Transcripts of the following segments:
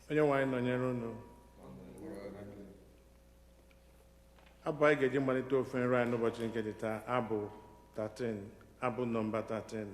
Onye-nwe-ayi nọnyere unu. Abụ anyị ga-eji mmalite ofe nri anyị n'ụbọchị nke dị taa abụ 13, abụ nọmba 13.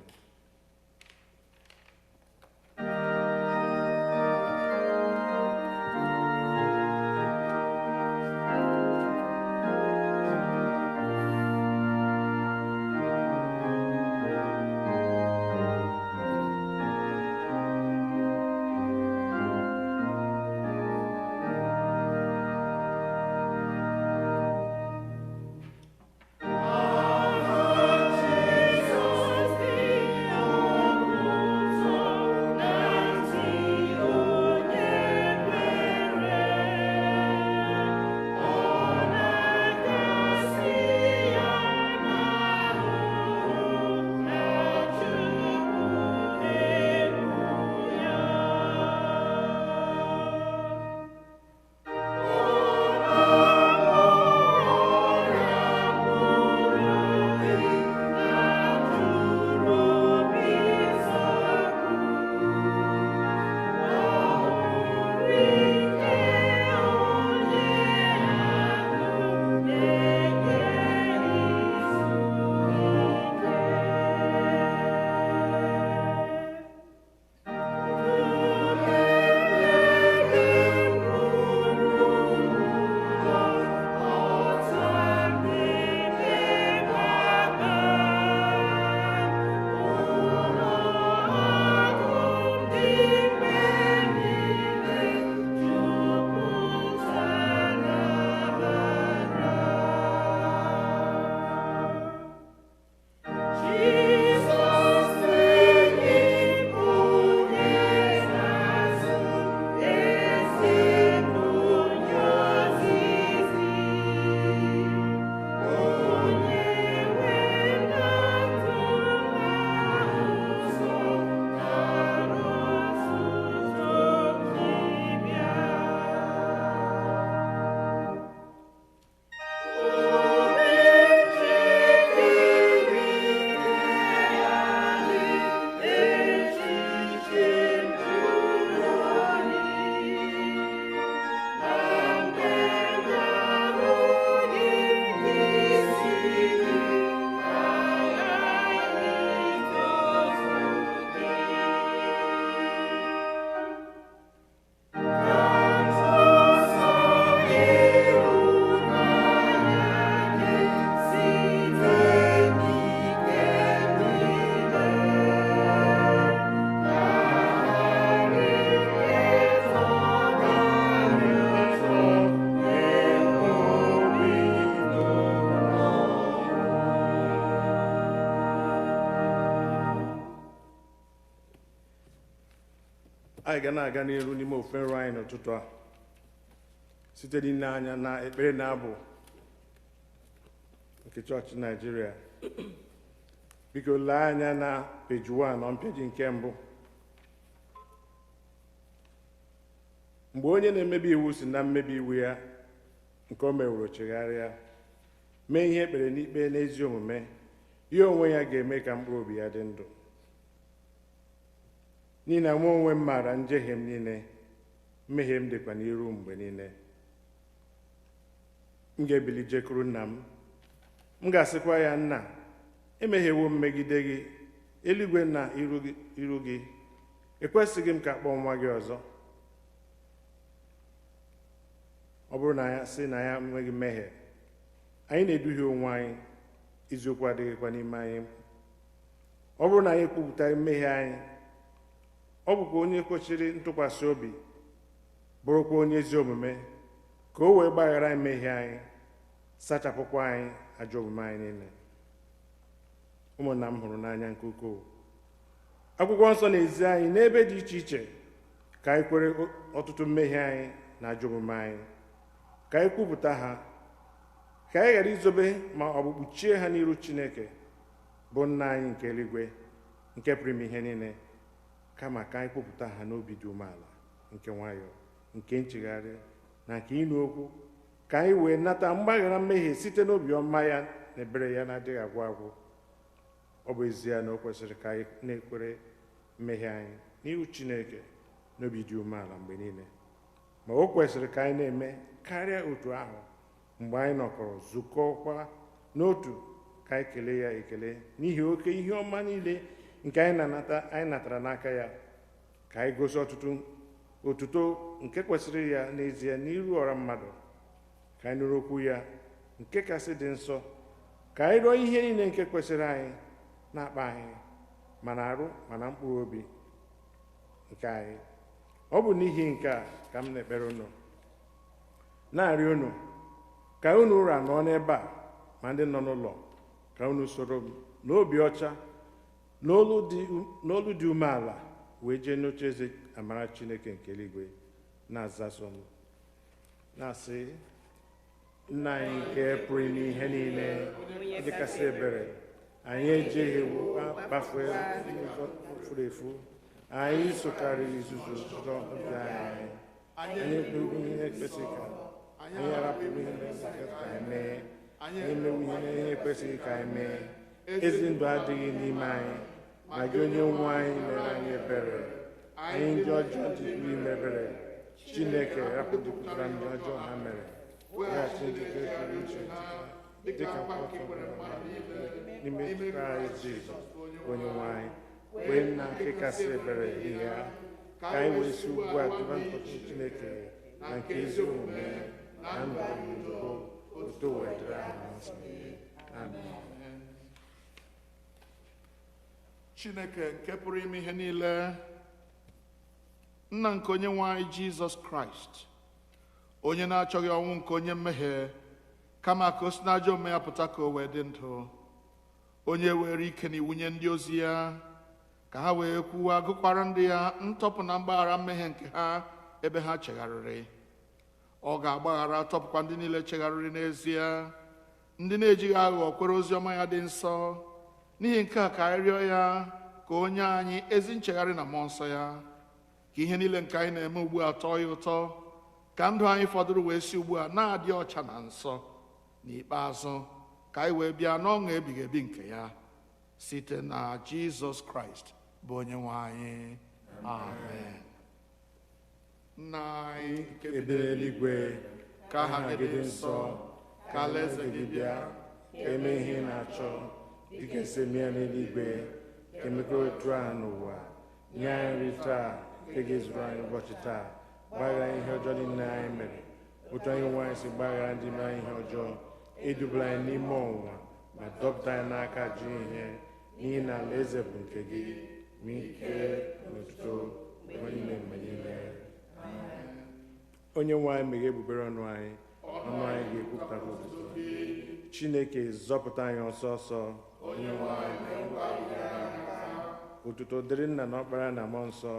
Anyị ga na-aga n'iru n'ime ofe nro anyị n'ụtụtụ a site n'ile anya na ekpere na abụ nke chọọchị Naịjirịa. Biko lee anya na peji 1 na mpịaji nke mbụ. Mgbe onye na-emebi iwu si na mmebi iwu ya nke o meworo chegharịa mee ihe ekpere n'ikpe n'ezi omume, ya onwe ya ga-eme ka mkpụrụ obi ya dị ndụ. N'ihi na mụ onwe m maara njehie m niile, mmehie m dịkwa n'iru mgbe niile. M ga-ebili jekuru nna m, m ga-asịkwa ya, nna, emehiewo m megide gị, eluigwe na iru gị, ekwesịghị m ka akpọọ nwa gị ọzọ. Ọ bụrụ na ya sị na ya enweghị mmehie, anyị na-eduhie onwe anyị, eziokwu adịghịkwa n'ime anyị. Ọ bụrụ na anyị ekwupụta mmehie anyị, ọ bụkwa onye kwesịrị ntụkwasị obi, bụrụkwa onye ezi omume, ka o wee gbaghara mmehie anyị, sachapụkwa anyị ajọ omume anyị niile. Ụmụnna m hụrụ n'anya nke ukwuu, akwụkwọ nsọ na-ezi anyị n'ebe dị iche iche ka anyị kwere ọtụtụ mmehie anyị na ajọ omume anyị, ka anyị kwupụta ha, ka anyị ghara izobe ma ọ bụ kpuchie ha n'iru Chineke bụ nna anyị nke eluigwe, nke pụrụ ime ihe niile, kama ka anyị kwupụta ha n'obi dị umeala, nke nwayọọ, nke nchegharị na nke ịnụ okwu, ka anyị wee nata mgbaghara mmehie site n'obi ọma ya na ebere ya na-adịghị agwụ agwụ. Ọ bụ ezie na o kwesịrị ka anyị na-ekwere mmehie anyị n'ihu Chineke n'obi dị umeala mgbe niile. ma o kwesịrị ka anyị na-eme karịa otu ahụ mgbe anyị nọkọrọ zukọkwa n'otu ka anyị kelee ya ekele n'ihi oke ihe ọma niile nke anyị natara n'aka ya, ka anyị gosi otuto nke kwesịrị ya n'ezie n'iru ọra mmadụ, ka anyị nụrụ okwu ya nke kasị dị nsọ, ka anyị rịọ ihe niile nke kwesịrị anyị na-akpa anyị ma na arụ ma na mkpụrụ obi nke anyị. Ọ bụ n'ihi nke a ka m na-ekpere unu na-arịọ unu ka unu ụra nọ n'ebe a ma ndị nọ n'ụlọ, ka unu soro m n'obi ọcha n'olu dị umeala wee jee n'ocheeze amara Chineke nke eluigwe na-azaso m na-asị: Nna anyị nke pụrụ ime ihe niile, ndị kasị ebere, anyị ejeghị kpafue ụzọ furu efu, anyị sokarịrị izuzu ụzọ obi anyị ekpeghị ihe kwesịrị ka anyị arapụghị ihe ka anyị mee, anyị emewu ihe kwesịrị ka anyị mee. Ezi ndụ adịghị n'ime anyị, ma gị onye nwe anyị mere anyị ebere. Anyị ndị ọjọọ dịkwa ime ebere, Chineke rapụdịpụtara ndị ọjọọ ha mere, weghachi njikere pụrụ iche dịka mkpọtụ n'ime Kraịst Jizọs onye nwe anyị, wee nna nke kasị ebere ihe ha, ka anyị wee si ugbu a dịba mkpọtụ Chineke na nke ezi omume na ndụ ugbo otu wee dịrị anyị nsọ. Amen. Chineke nke pụrụ ime ihe niile, nna nke onye nwe anyị Jizọs Kraịst, onye na-achọghị ọnwụ nke onye mmehie, kama ka o si n'ajọ omume ya pụta ka o wee dị ndụ, onye were ike na iwunye ndị ozi ya ka ha wee kwuwa gụkwara ndị ya ntọpụ na mgbaghara mmehie nke ha ebe ha chegharịrị. Ọ ga-agbaghara tọpụkwa ndị niile chegharịrị n'ezie, ndị na-ejighị aghụghọ kwere ozi ọma ya dị nsọ. N'ihi nke a ka anyị rịọ ya ka onye anyị ezi nchegharị na mmụọ nsọ ya, ka ihe niile nke anyị na-eme ugbu a tọọ ya ụtọ, ka ndụ anyị fọdụrụ wee si ugbu a na-adị ọcha na nsọ, n'ikpeazụ ka anyị wee bịa n'ọṅụ ebighị ebi nke ya, site na Jizọs Kraịst bụ onye nwe anyị. Amen. Nna anyị nke bi n'eluigwe, ka aha gị dị nsọ, ka alaeze gị bịa, ka eme ihe ị na-achọ dịka esi eme ya n'eluigwe. Ka emekwa otu ahụ n'ụwa. Nye anyị nri taa nke ga-ezuru anyị ụbọchị taa. Gbaghara ihe ọjọọ niile anyị mere, otu anyị nwe anyị si gbaghara ndị mere anyị ihe ọjọọ. Edubala anyị n'ime ọnwụnwa, ma dọpụta anyị n'aka ajọ ihe, n'ihi na alaeze bụ nke gị, ma ike na otuto mgbe niile mgbe niile. Onye nwe anyị meghe egbugbere ọnụ anyị ga-ekwupụta otuto. Chineke zọpụta anyị ọsọ ọsọ. Onye nwe anyị otuto dịrị Nna na Ọkpara na Mmụọ Nsọ,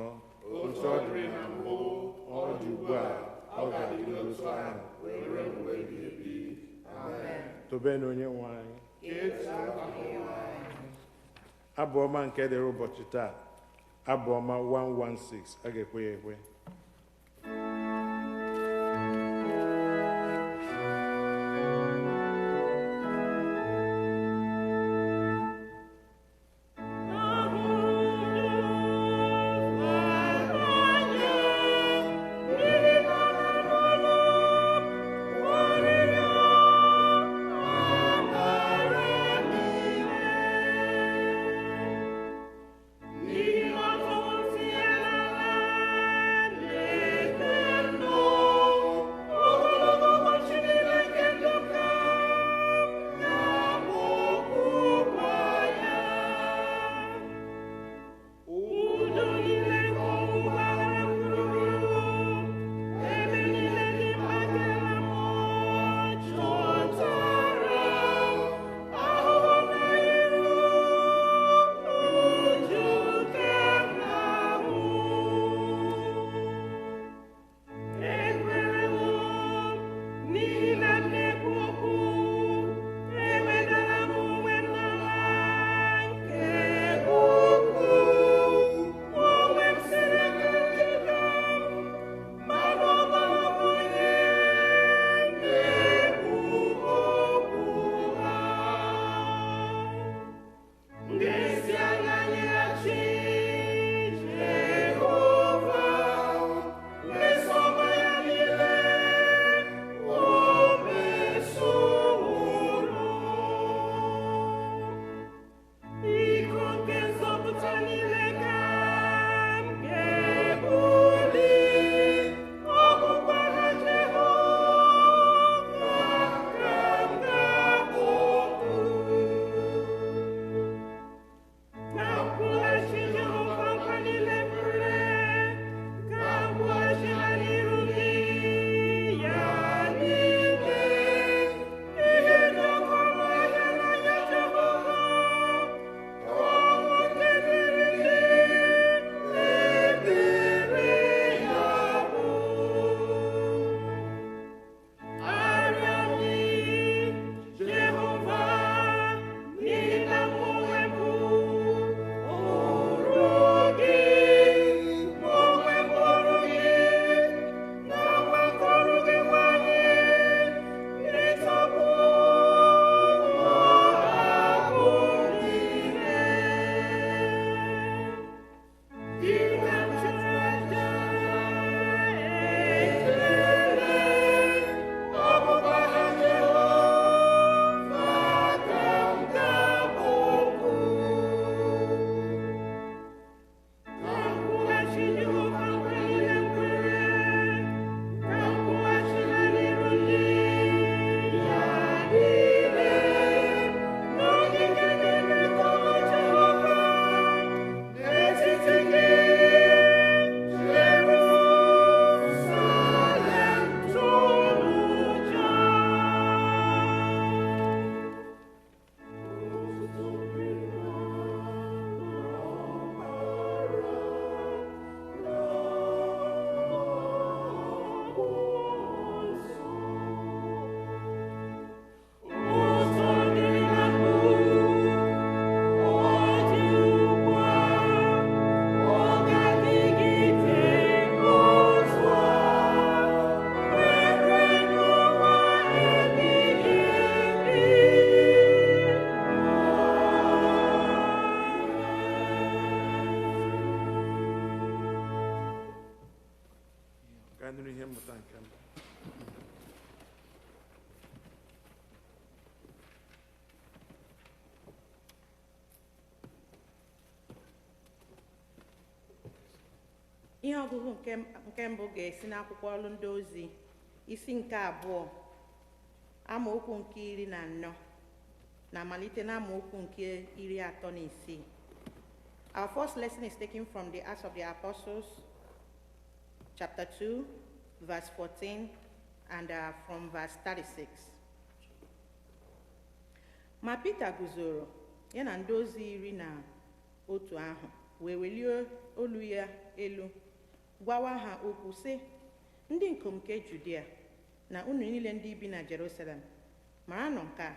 otu ọ dịrị na mbụ, ọ dị ugbu a, ọ ga-adị otu ahụ ruo mgbe ebighị ebi. Amen. Tobenụ onye nwe anyị. Abụ ọma nke dịrị ụbọchị taa, abụ ọma 116, a ga-ekwe ya ekwe. ihe mmụta nke mbụ. Ihe ọgụgụ nke mbụ ga-esi n'akwụkwọ ọrụ ndị ozi isi nke 2 amaokwu nke 14 na malite na amaokwu nke 36. Our first lesson is taken from the Acts of the Apostles, chapter 2, verse 14, and from verse 36. Ma Pita guzoro ya na ndị ozi 11 ahụ wee welie olu ya elu gwawa ha okwu sị, ndị ikom nke Judea na unu niile ndị bi na Jerusalem, maranụ nke a,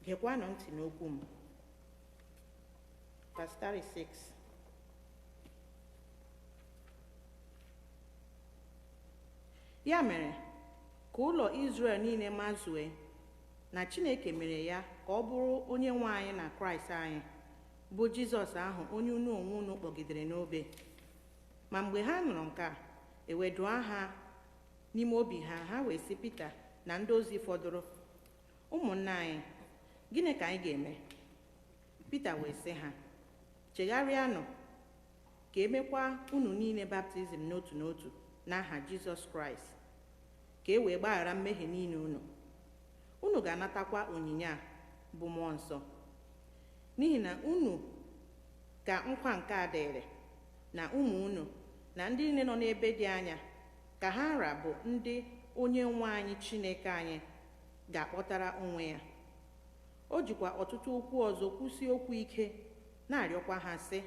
gekwanụ ntị n'okwu m. Verse 36. Ya mere ka ụlọ Izrel niile mazue na Chineke mere ya ka ọ bụrụ Onye-nwe anyị na Kraịst anyị, bụ Jizọs ahụ onye unu onwe unu kpọgidere n'obe. Ma mgbe ha nụrụ nke a, eweduo ha n'ime obi ha, ha wee sị Pita na ndị ozi fọdụrụ, ụmụnna anyị, gịnị ka anyị ga-eme? Pita wee sị ha, chegharịanụ ka emekwa unu niile baptizim n'otu n'otu n'aha Jizọs Kraịst, ka e wee gbaghara mmehie niile unu. Unu ga-anatakwa onyinye a bụ mmụọ nsọ, n'ihi na unu ka nkwa nke a dịrị, na ụmụ unu na ndị niile nọ n'ebe dị anya, ka ha nra bụ ndị Onye-nwe anyị Chineke anyị ga-akpọtara onwe ya. O jikwa ọtụtụ okwu ọzọ kwụsie okwu ike, na-arịọkwa ha sị,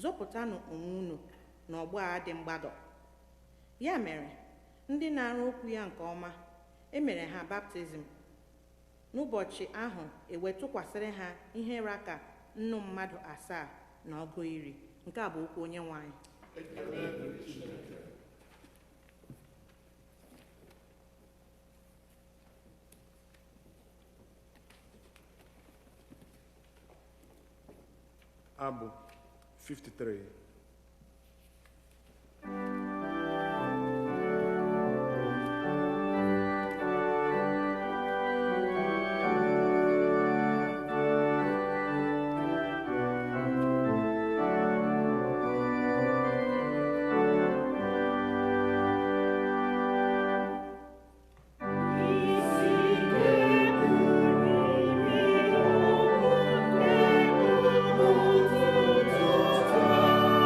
zọpụtanụ onwe unu n'ọgbọ a dị mgbagọ. Ya mere, ndị na-arụ okwu ya nke ọma emere ha baptizim. N'ụbọchị ahụ ewetụkwasịrị ha ihe ra ka nnu mmadụ 7 na 100. Nke a bụ okwu Onye-nwe anyị. Abụ 53. Thank you.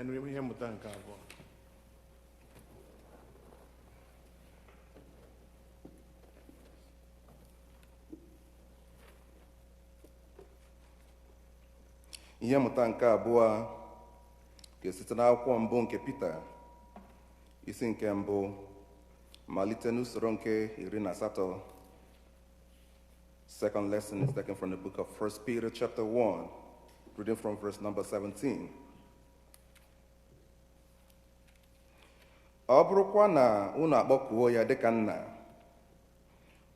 anyị nụ ihe mmụta nke abụọ. Ihe mmụta nke abụọ ga-esite n'akwụkwọ mbụ nke Pita, isi nke mbụ, malite n'usoro nke 18. Second lesson is taken from the book of 1 Peter chapter 1, reading from verse number 17. Ọ bụrụkwa na unu akpọkuo ya dịka nna,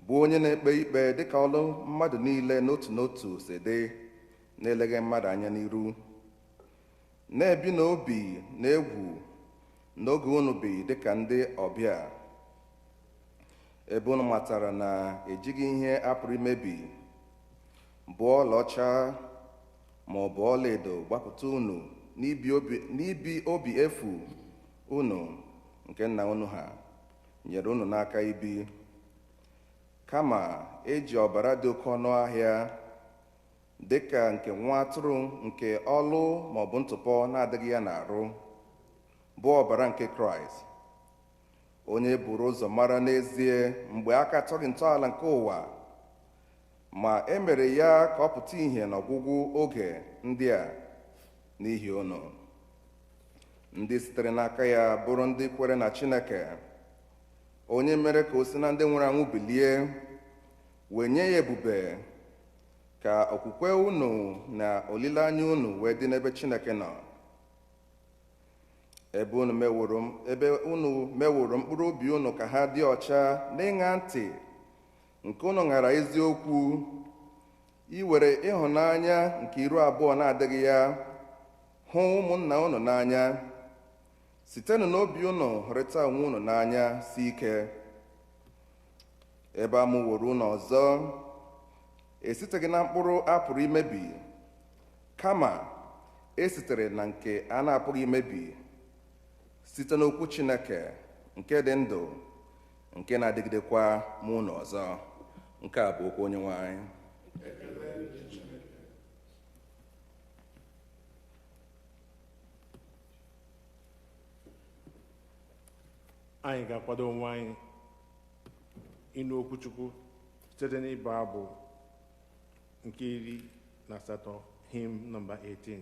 bụ onye na-ekpe ikpe dịka ọlụ mmadụ niile n'otu n'otu si dị, na-eleghị mmadụ anya n'iru, na-ebi n'obi na egwu n'oge unu bi dịka ndị ọbịa, ebe unu matara na ejighị ihe a pụrụ imebi bụ ọlaọcha ma ọ bụ ọlaedo gbapụta unu n'ibi obi efu unu nke nna unu ha nyere unu n'aka ibi, kama eji ọbara dị oke ọnụ ahịa dịka nke nwa atụrụ nke ọlụ ma ọ bụ ntụpọ na-adịghị ya n'arụ, bụ ọbara nke Kraịst, onye buru ụzọ mara n'ezie mgbe aka atọghị ntọala nke ụwa, ma e mere ya ka ọ pụta ìhè n'ọgwụgwụ oge ndị a n'ihi unu, ndị sitere n'aka ya bụrụ ndị kwere na Chineke, onye mere ka o si na ndị nwụrụ anwụ bilie, wee nye ya ebube, ka okwukwe unu na olileanya unu wee dị n'ebe Chineke nọ, ebe unu meworo mkpụrụ obi unu ka ha dị ọcha n'ịṅa ntị nke unu ṅara eziokwu, iwere ịhụnanya nke iru abụọ na-adịghị ya hụ ụmụnna unu n'anya, sitenụ n'obi unu hụrịta onwe unu n'anya si ike, ebe amụworo unu ọzọ, esiteghị na mkpụrụ a pụrụ imebi, kama esitere na nke a na-apụghị imebi, site n'okwu Chineke nke dị ndụ, nke na-adịgidekwa mụ unu ọzọ. Nke a bụ okwu Onye-nwe anyị. Anyị ga-akwado onwe anyị ịnụ okwu Chukwu site n'ịbụ abụ nke 18, hymn number 18.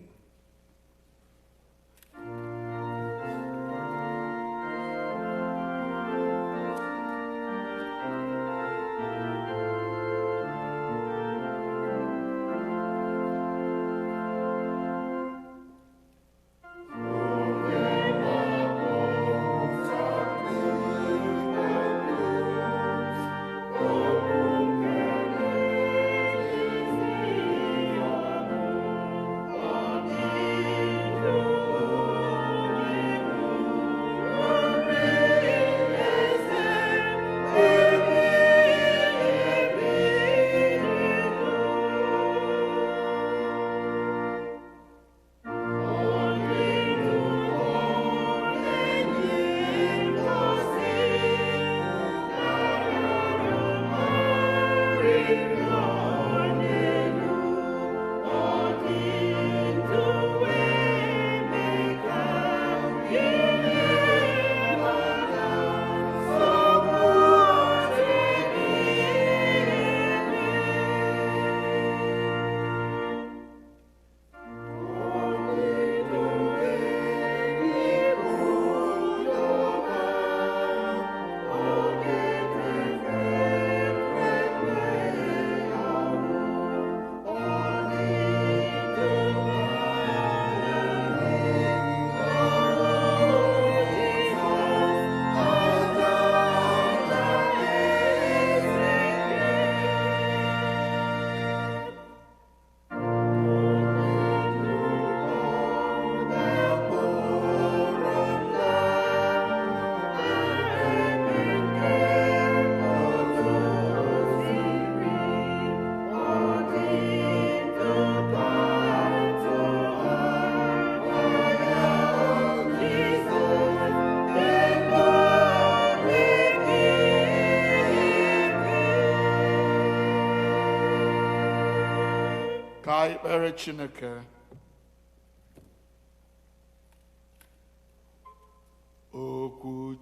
Ka ekpere Chineke.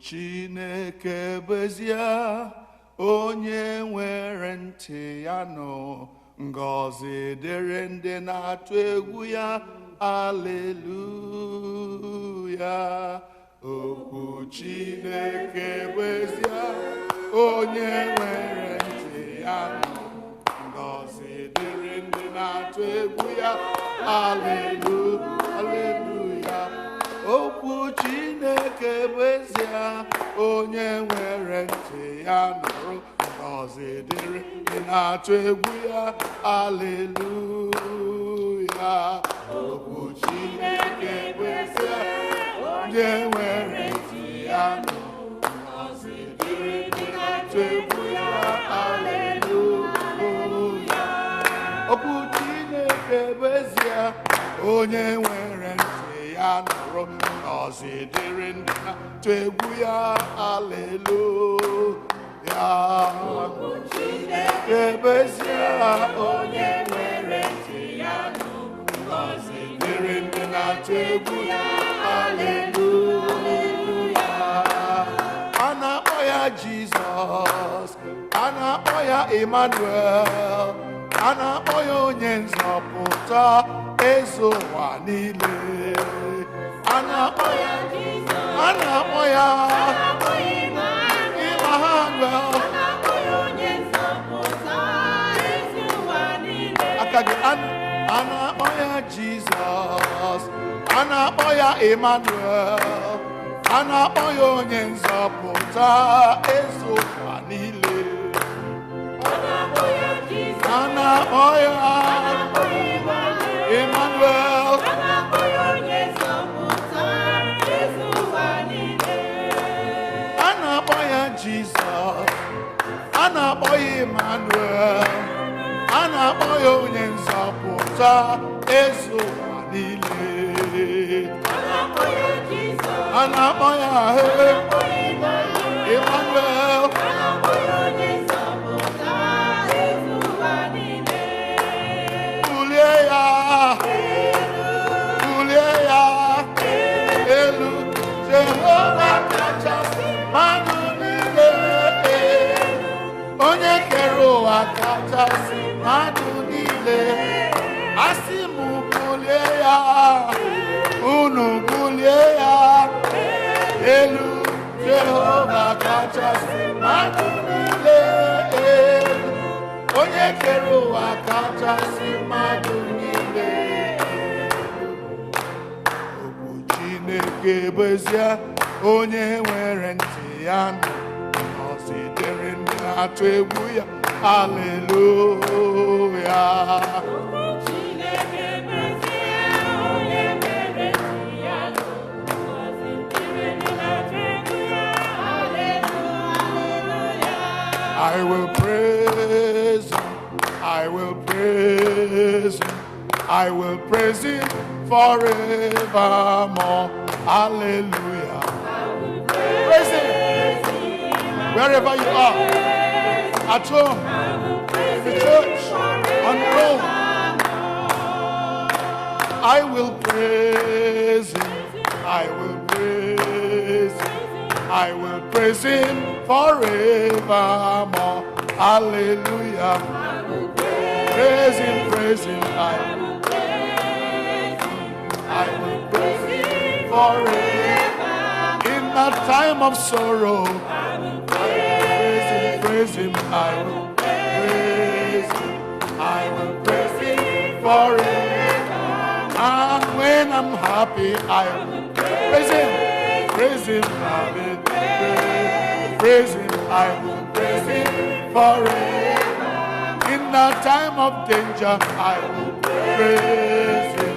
Chineke bezie onye nwere ntị ya nụ, ngọzi dịrị ndị na-atụ egwu ya. Aleluya. Okwu Chineke bezie onye nwere ntị ya nụ, ngọzi dịrị ndị na-atụ egwu ya. Aleluya. Okwu Chineke bezie onye nwere ntị ya nụrụ, ngọzi dịrị ndị na-atụ egwu ya. Aleluya. Okwu Chineke bezie onye nwere ntị ya nụrụ, ngọzi dịrị ndị na-atụ egwu ya. Aleluya. Okwu Chineke bezie onye nwere ntị ya nụrụ, ngọzi dịrị ndị na-atụ egwu ya. Aleluya. Okwu Chineke bezie onye nwere ntị ya nụrụ, ngọzi dịrị ndị na-atụ egwu ya. Aleluya. A na-akpọ ya Jizọs, a na-akpọ ya Emmanuel, a na-akpọ ya onye nzọpụta eze ụwa niile. A na-akpọ ya Jizọs, a na-akpọ ya Emmanuel, a na-akpọ ya onye nzọpụta eze ụwa niile. Aka gị, a na-akpọ ya Jizọs, a na-akpọ ya Emmanuel, a na-akpọ ya onye nzọpụta eze ụwa niile. A na-akpọ ya Jizọs, a na-akpọ ya Emmanuel, a na-akpọ ya onye nzọpụta eze ụwa niile. A na-akpọ ya Jizọs, a na-akpọ ya Emmanuel, a na-akpọ ya onye nzọpụta eze ụwa niile. A na-akpọ ya Jizọs, a na-akpọ ya Emmanuel, a na-akpọ ya onye nzọpụta eze ụwa niile. Bulie ya, bulie ya elu, Jehova kachasị mmadụ niile. Onye kere ụwa kachasị mmadụ niile. Asị m bulie ya, unu bulie ya elu, Jehova kachasị mmadụ niile. Onye kere ụwa kachasị mmadụ niile. Okwu Chineke bezie onye nwere ntị ya nụ, ngọzi dịrị ndị na-atụ egwu ya. Aleluya. Okwu Chineke bezie onye nwere ntị ya nụ, ngọzi dịrị ndị na-atụ egwu ya. Aleluya. I will praise him, I will praise him, I will praise him forevermore. Hallelujah. Praise him wherever you are, at home, in the church, on the road. I will praise him, I will praise him, I will praise him forevermore. Hallelujah. Praise him, praise him, I will praise him, I will praise him forever. In that time of sorrow, I will praise him, praise him, I will praise him, I will praise him forever. And when I'm happy, I will praise him, I will praise him, I will praise him forever. In the time of danger, I will praise him,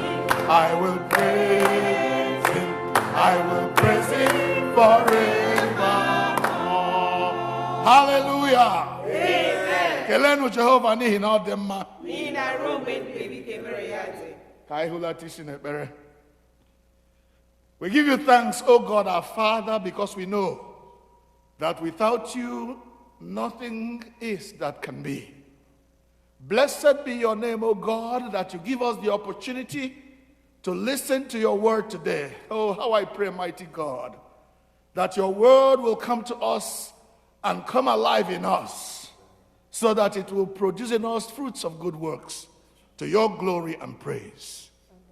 I will praise him, I will praise him forevermore. Hallelujah. Amen. Kelenu Jehovah n'ihi na ọ dị mma. N'ihi na ruo mgbe ebighị ebi ka ebere ya dị. Ka anyị hulata isi n'ekpere. We give you thanks, O God our Father, because we know that without you, nothing is that can be. Blessed be your name, O God, that you give us the opportunity to listen to your word today. Oh, how I pray, mighty God, that your word will come to us and come alive in us, so that it will produce in us fruits of good works to your glory and praise.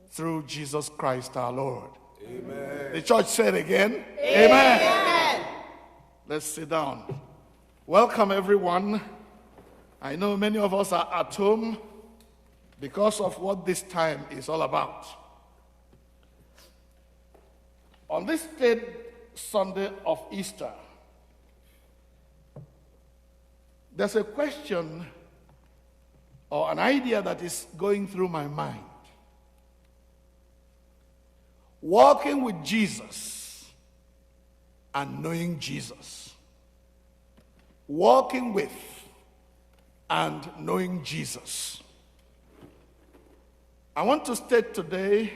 Through Jesus Christ our Lord. Amen. The church said again, Amen. Amen. Let's sit down. Welcome everyone. I know many of us are at home because of what this time is all about. On this third Sunday of Easter, there's a question or an idea that is going through my mind. Walking with Jesus and knowing Jesus. Walking with and knowing Jesus. I want to state today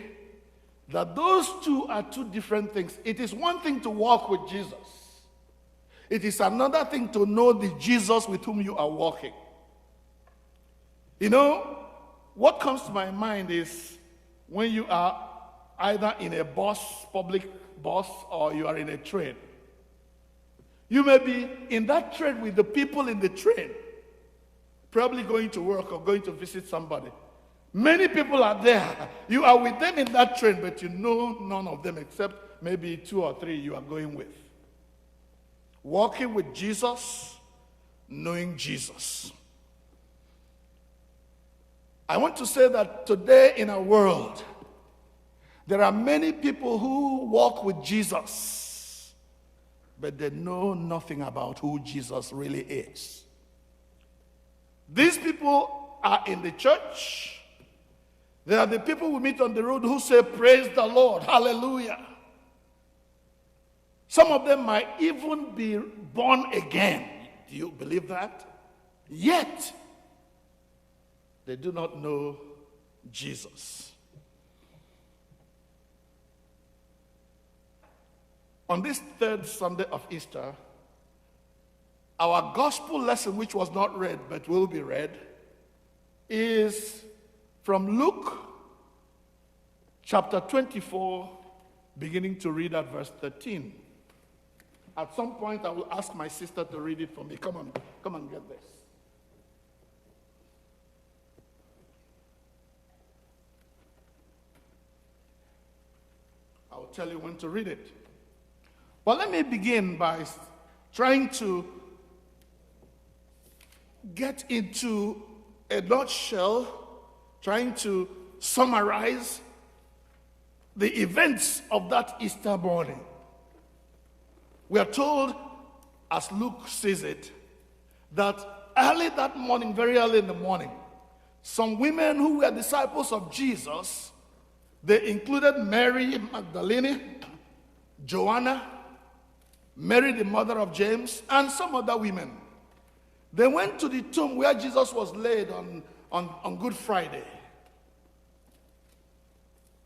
that those two are two different things. It is one thing to walk with Jesus. It is another thing to know the Jesus with whom you are walking. You know, what comes to my mind is when you are either in a bus, public bus, or you are in a train. You may be in that train with the people in the train, probably going to work or going to visit somebody. Many people are there. You are with them in that train, but you know none of them except maybe 2 or 3 you are going with. Walking with Jesus, knowing Jesus. I want to say that today in our world, there are many people who walk with Jesus, but they know nothing about who Jesus really is. These people are in the church. They are the people we meet on the road who say, praise the Lord, hallelujah. Some of them might even be born again. Do you believe that? Yet, they do not know Jesus. On this third Sunday of Easter, our gospel lesson, which was not read but will be read, is from Luke chapter 24, beginning to read at verse 13. At some point, I will ask my sister to read it for me. Come on, get this. I will tell you when to read it. But let me begin by trying to get into a nutshell, trying to summarize the events of that Easter morning. We are told, as Luke says it, that early that morning, very early in the morning, some women who were disciples of Jesus, they included Mary Magdalene, Joanna, Mary the mother of James, and some other women. They went to the tomb where Jesus was laid on Good Friday.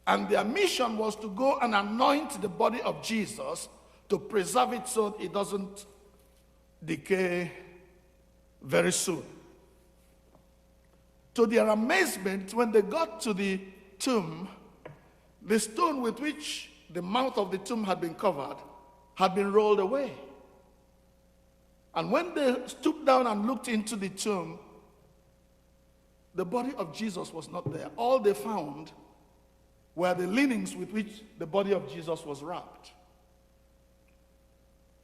And their mission was to go and anoint the body of Jesus to preserve it so it doesn't decay very soon. To their amazement, when they got to the tomb, the stone with which the mouth of the tomb had been covered had been rolled away. And when they stooped down and looked into the tomb, the body of Jesus was not there. All they found were the linens with which the body of Jesus was wrapped.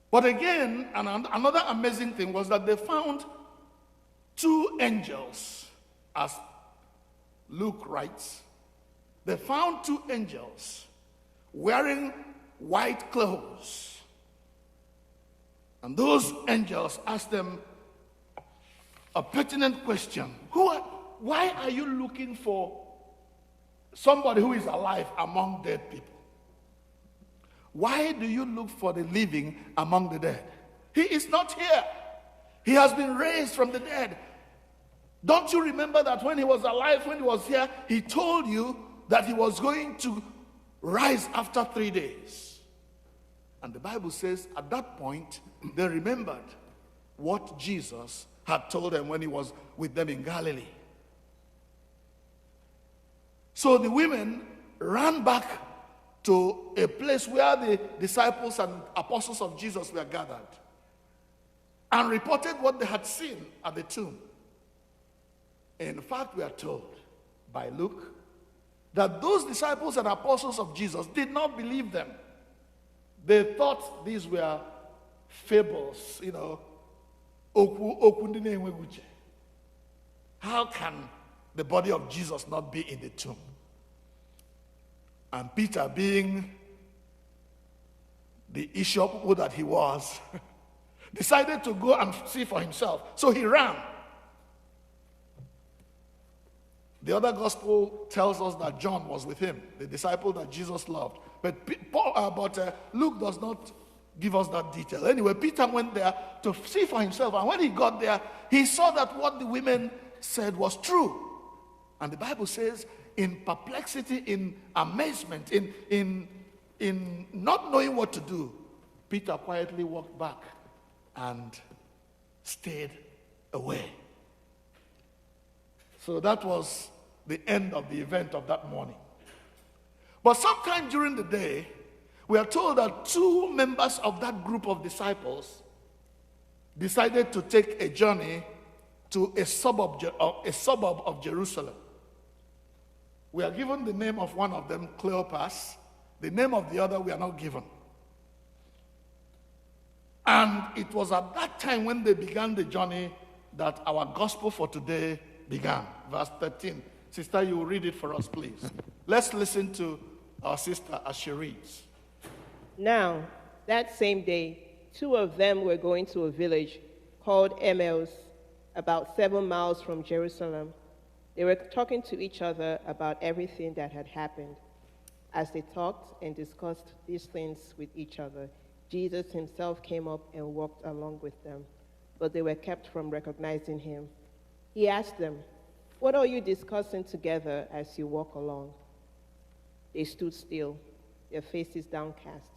But again, another amazing thing was that they found 2 angels, as Luke writes. They found 2 angels wearing white clothes. And those angels asked them a pertinent question. Why are you looking for somebody who is alive among dead people? Why do you look for the living among the dead? He is not here. He has been raised from the dead. Don't you remember that when he was alive, when he was here, he told you that he was going to rise after 3 days? And the Bible says at that point, they remembered what Jesus had told them when he was with them in Galilee. So the women ran back to a place where the disciples and apostles of Jesus were gathered and reported what they had seen at the tomb. In fact, we are told by Luke that those disciples and apostles of Jesus did not believe them. They thought these were fables, Okwu ndị na-enweghị uche. How can the body of Jesus not be in the tomb? And Peter, being the issue that he was, decided to go and see for himself. So he ran. The other gospel tells us that John was with him, the disciple that Jesus loved. But Luke does not give us that detail. Anyway, Peter went there to see for himself. And when he got there, he saw that what the women said was true. And the Bible says, in perplexity, in amazement, in not knowing what to do, Peter quietly walked back and stayed away. So that was the end of the event of that morning. But sometime during the day, we are told that two members of that group of disciples decided to take a journey to a suburb of Jerusalem. We are given the name of one of them, Cleopas. The name of the other we are not given. And it was at that time when they began the journey that our gospel for today began. Verse 13. Sister, you will read it for us, please. Let's listen to our sister as she reads. Now, that same day, two of them were going to a village called Emmaus, about 7 miles from Jerusalem. They were talking to each other about everything that had happened. As they talked and discussed these things with each other, Jesus himself came up and walked along with them, but they were kept from recognizing him. He asked them, "What are you discussing together as you walk along?" They stood still, their faces downcast.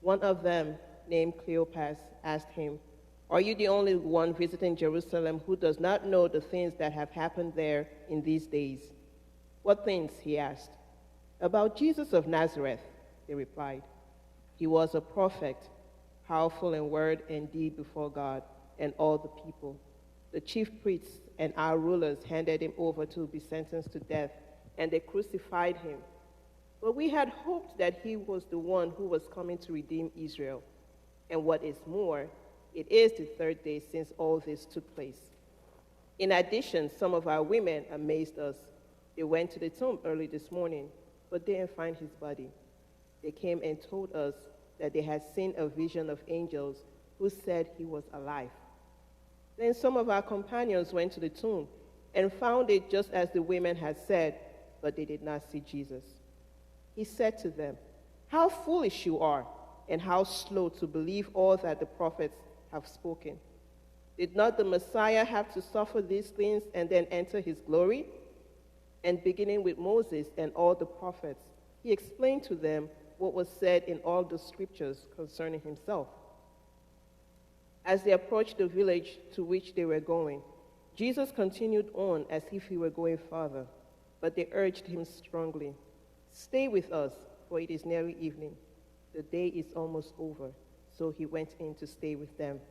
One of them, named Cleopas, asked him, "Are you the only one visiting Jerusalem who does not know the things that have happened there in these days?" "What things?" he asked. "About Jesus of Nazareth," they replied. "He was a prophet, powerful in word and deed before God and all the people. The chief priests and our rulers handed him over to be sentenced to death, and they crucified him. But we had hoped that he was the one who was coming to redeem Israel. And what is more, it is the third day since all this took place. In addition, some of our women amazed us. They went to the tomb early this morning, but didn't find his body. They came and told us that they had seen a vision of angels who said he was alive. Then some of our companions went to the tomb and found it just as the women had said, but they did not see Jesus." He said to them, "How foolish you are, and how slow to believe all that the prophets have spoken. Did not the Messiah have to suffer these things and then enter his glory?" And beginning with Moses and all the prophets, he explained to them what was said in all the scriptures concerning himself. As they approached the village to which they were going, Jesus continued on as if he were going farther, but they urged him strongly, "Stay with us, for it is nearly evening. The day is almost over." So he went in to stay with them.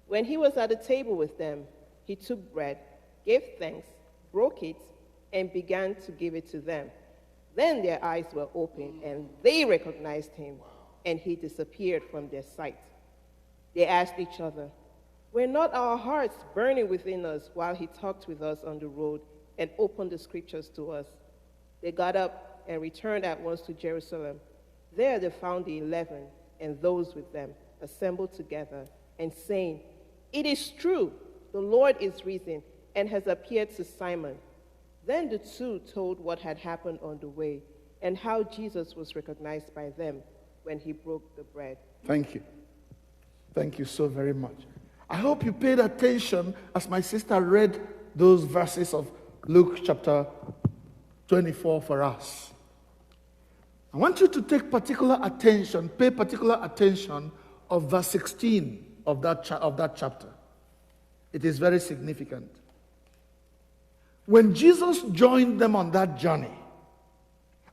When he was at the table with them, he took bread, gave thanks, broke it, and began to give it to them. Then their eyes were opened, and they recognized him, and he disappeared from their sight. They asked each other, "Were not our hearts burning within us while he talked with us on the road and opened the scriptures to us?" They got up and returned at once to Jerusalem. There they found the 11 and those with them assembled together and saying, "It is true, the Lord is risen and has appeared to Simon." Then the two told what had happened on the way and how Jesus was recognized by them when he broke the bread. Thank you. Thank you so very much. I hope you paid attention as my sister read those verses of Luke chapter 24 for us. I want you to take particular attention, pay particular attention of verse 16 of that chapter. It is very significant. When Jesus joined them on that journey,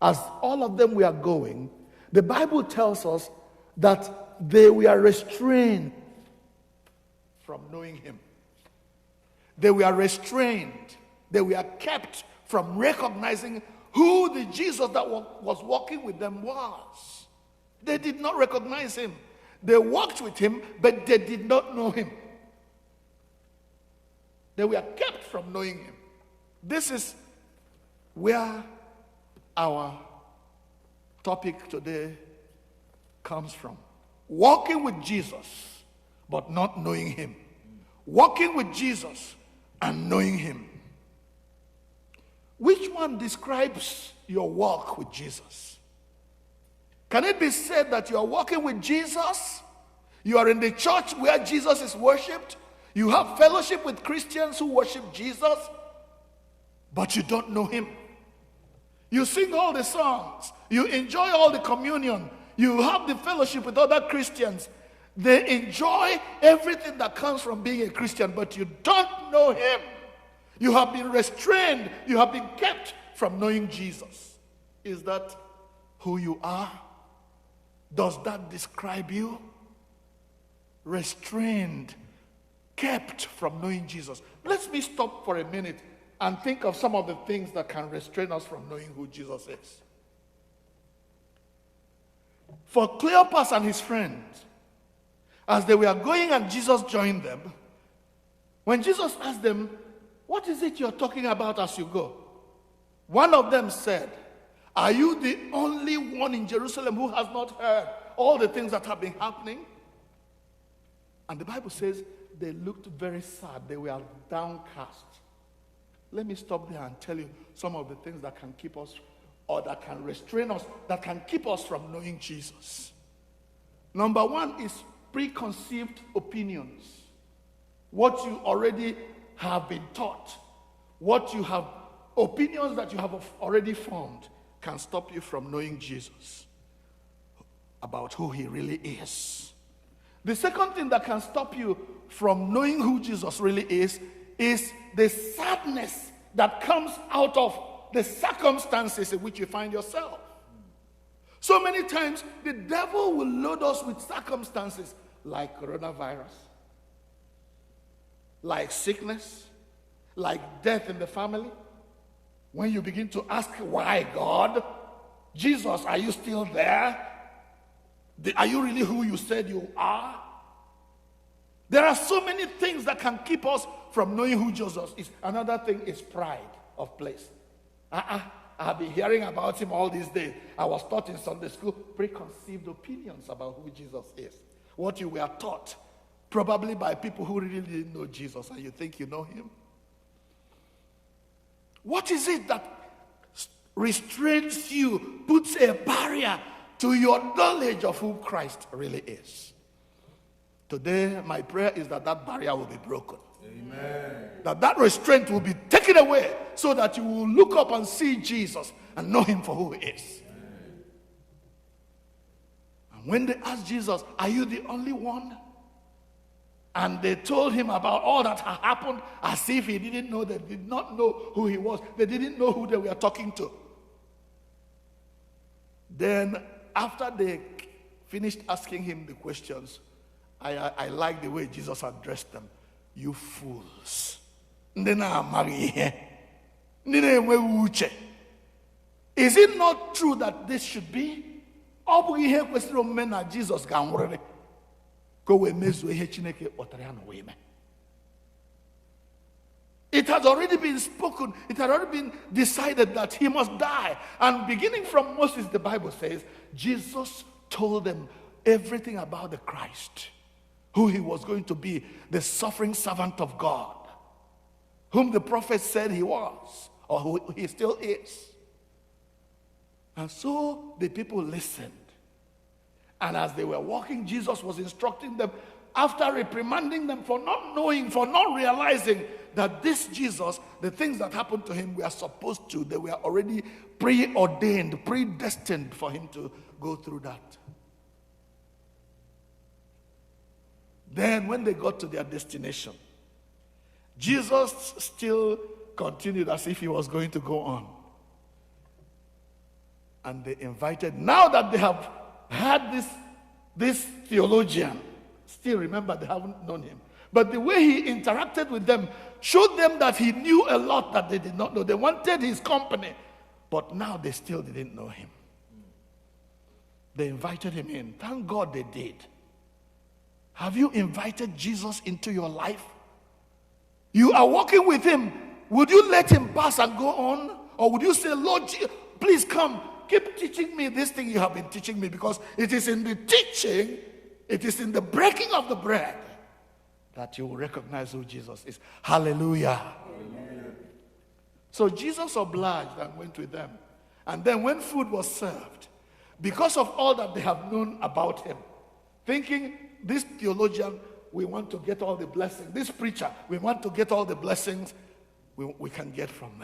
as all of them were going, the Bible tells us that they were restrained from knowing him. They were restrained. They were kept from recognizing who the Jesus that was walking with them was. They did not recognize him. They walked with him, but they did not know him. They were kept from knowing him. This is where our topic today comes from. Walking with Jesus, but not knowing him. Walking with Jesus and knowing him. Which one describes your walk with Jesus? Can it be said that you are walking with Jesus? You are in the church where Jesus is worshipped. You have fellowship with Christians who worship Jesus, but you don't know him. You sing all the songs. You enjoy all the communion. You have the fellowship with other Christians. They enjoy everything that comes from being a Christian, but you don't know him. You have been restrained. You have been kept from knowing Jesus. Is that who you are? Does that describe you? Restrained, kept from knowing Jesus. Let me stop for a minute and think of some of the things that can restrain us from knowing who Jesus is. For Cleopas and his friends, as they were going and Jesus joined them, when Jesus asked them, "What is it you're talking about as you go?" one of them said, "Are you the only one in Jerusalem who has not heard all the things that have been happening?" And the Bible says they looked very sad. They were downcast. Let me stop there and tell you some of the things that can keep us, or that can restrain us, that can keep us from knowing Jesus. Number one is preconceived opinions. What you already have been taught, opinions that you have already formed, can stop you from knowing Jesus, about who he really is. The second thing that can stop you from knowing who Jesus really is the sadness that comes out of the circumstances in which you find yourself. So many times, the devil will load us with circumstances like coronavirus, like sickness, like death in the family. When you begin to ask, why, God? Jesus, are you still there? Are you really who you said you are? There are so many things that can keep us from knowing who Jesus is. Another thing is pride of place. I've been hearing about him all these days. I was taught in Sunday school preconceived opinions about who Jesus is. What you were taught, probably by people who really didn't know Jesus, and you think you know him. What is it that restrains you, puts a barrier to your knowledge of who Christ really is? Today, my prayer is that that barrier will be broken. Amen. That restraint will be taken away so that you will look up and see Jesus and know him for who he is. Amen. And when they asked Jesus, "Are you the only one?" and they told him about all that had happened as if he didn't know, they did not know who he was. They didn't know who they were talking to. Then after they finished asking him the questions, I like the way Jesus addressed them. "You fools. Is it not true that this should be? Jesus It has already been spoken. It had already been decided that he must die. And beginning from Moses, the Bible says, Jesus told them everything about the Christ, who he was going to be, the suffering servant of God, whom the prophet said he was, or who he still is. And so the people listened. And as they were walking, Jesus was instructing them, after reprimanding them for not knowing, for not realizing that this Jesus, the things that happened to him were supposed to, they were already preordained, predestined for him to go through that. Then when they got to their destination, Jesus still continued as if he was going to go on. And they invited, now that they have had this theologian, still remember they haven't known him, but the way he interacted with them showed them that he knew a lot that they did not know. They wanted his company, but now they still didn't know him. They invited him in. Thank God they did. Have you invited Jesus into your life? You are walking with him. Would you let him pass and go on? Or would you say, Lord, please come, keep teaching me this thing you have been teaching me, because it is in the teaching, it is in the breaking of the bread that you will recognize who Jesus is. Hallelujah. Amen. So Jesus obliged and went with them. And then when food was served, because of all that they have known about him, thinking this theologian, we want to get all the blessings. This preacher, we want to get all the blessings we can get from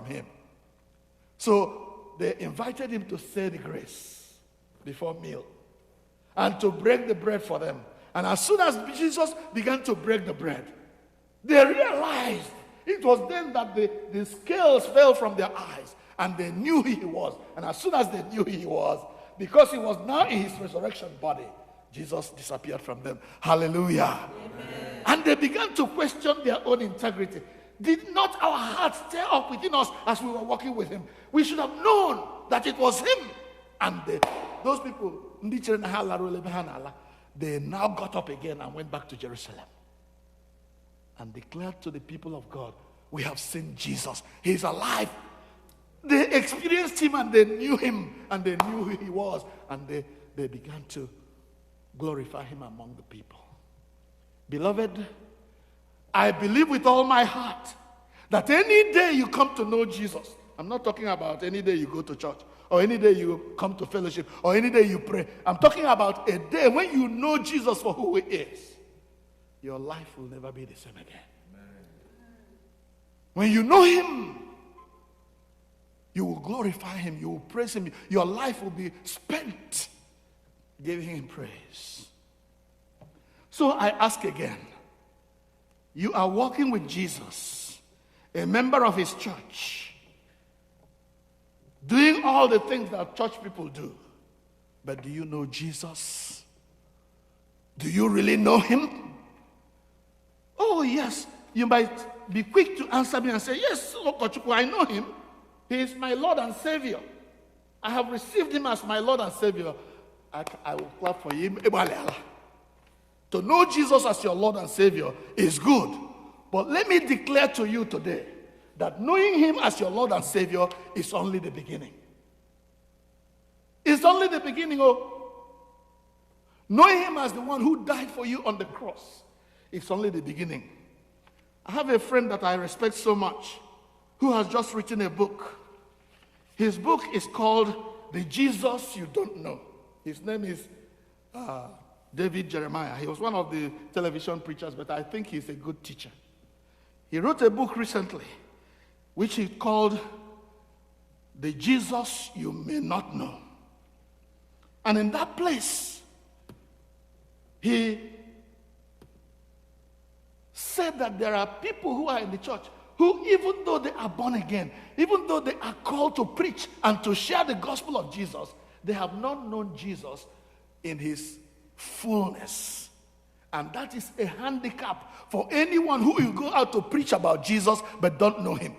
him. So they invited him to say the grace before meal and to break the bread for them. And as soon as Jesus began to break the bread, they realized it was then that the scales fell from their eyes and they knew who he was. And as soon as they knew who he was, because he was now in his resurrection body, Jesus disappeared from them. Hallelujah. Amen. And they began to question their own integrity. Did not our hearts stir up within us as we were walking with him? We should have known that it was him. And those people, they now got up again and went back to Jerusalem and declared to the people of God, we have seen Jesus. He is alive. They experienced him and they knew him and they knew who he was, and they began to glorify him among the people. Beloved, I believe with all my heart that any day you come to know Jesus, I'm not talking about any day you go to church or any day you come to fellowship or any day you pray. I'm talking about a day when you know Jesus for who he is. Your life will never be the same again. Amen. When you know him, you will glorify him, you will praise him. Your life will be spent giving him praise. So I ask again, you are walking with Jesus, a member of his church, doing all the things that church people do. But do you know Jesus? Do you really know him? Oh, yes. You might be quick to answer me and say, yes, Okwuchukwu, I know him. He is my Lord and Savior. I have received him as my Lord and Savior. I will clap for him. To know Jesus as your Lord and Savior is good. But let me declare to you today that knowing him as your Lord and Savior is only the beginning. It's only the beginning of knowing him as the one who died for you on the cross. It's only the beginning. I have a friend that I respect so much who has just written a book. His book is called The Jesus You Don't Know. His name is David Jeremiah. He was one of the television preachers, but I think he's a good teacher. He wrote a book recently, which he called The Jesus You May Not Know. And in that place, he said that there are people who are in the church who, even though they are born again, even though they are called to preach and to share the gospel of Jesus, they have not known Jesus in his fullness. And that is a handicap for anyone who will go out to preach about Jesus but don't know him.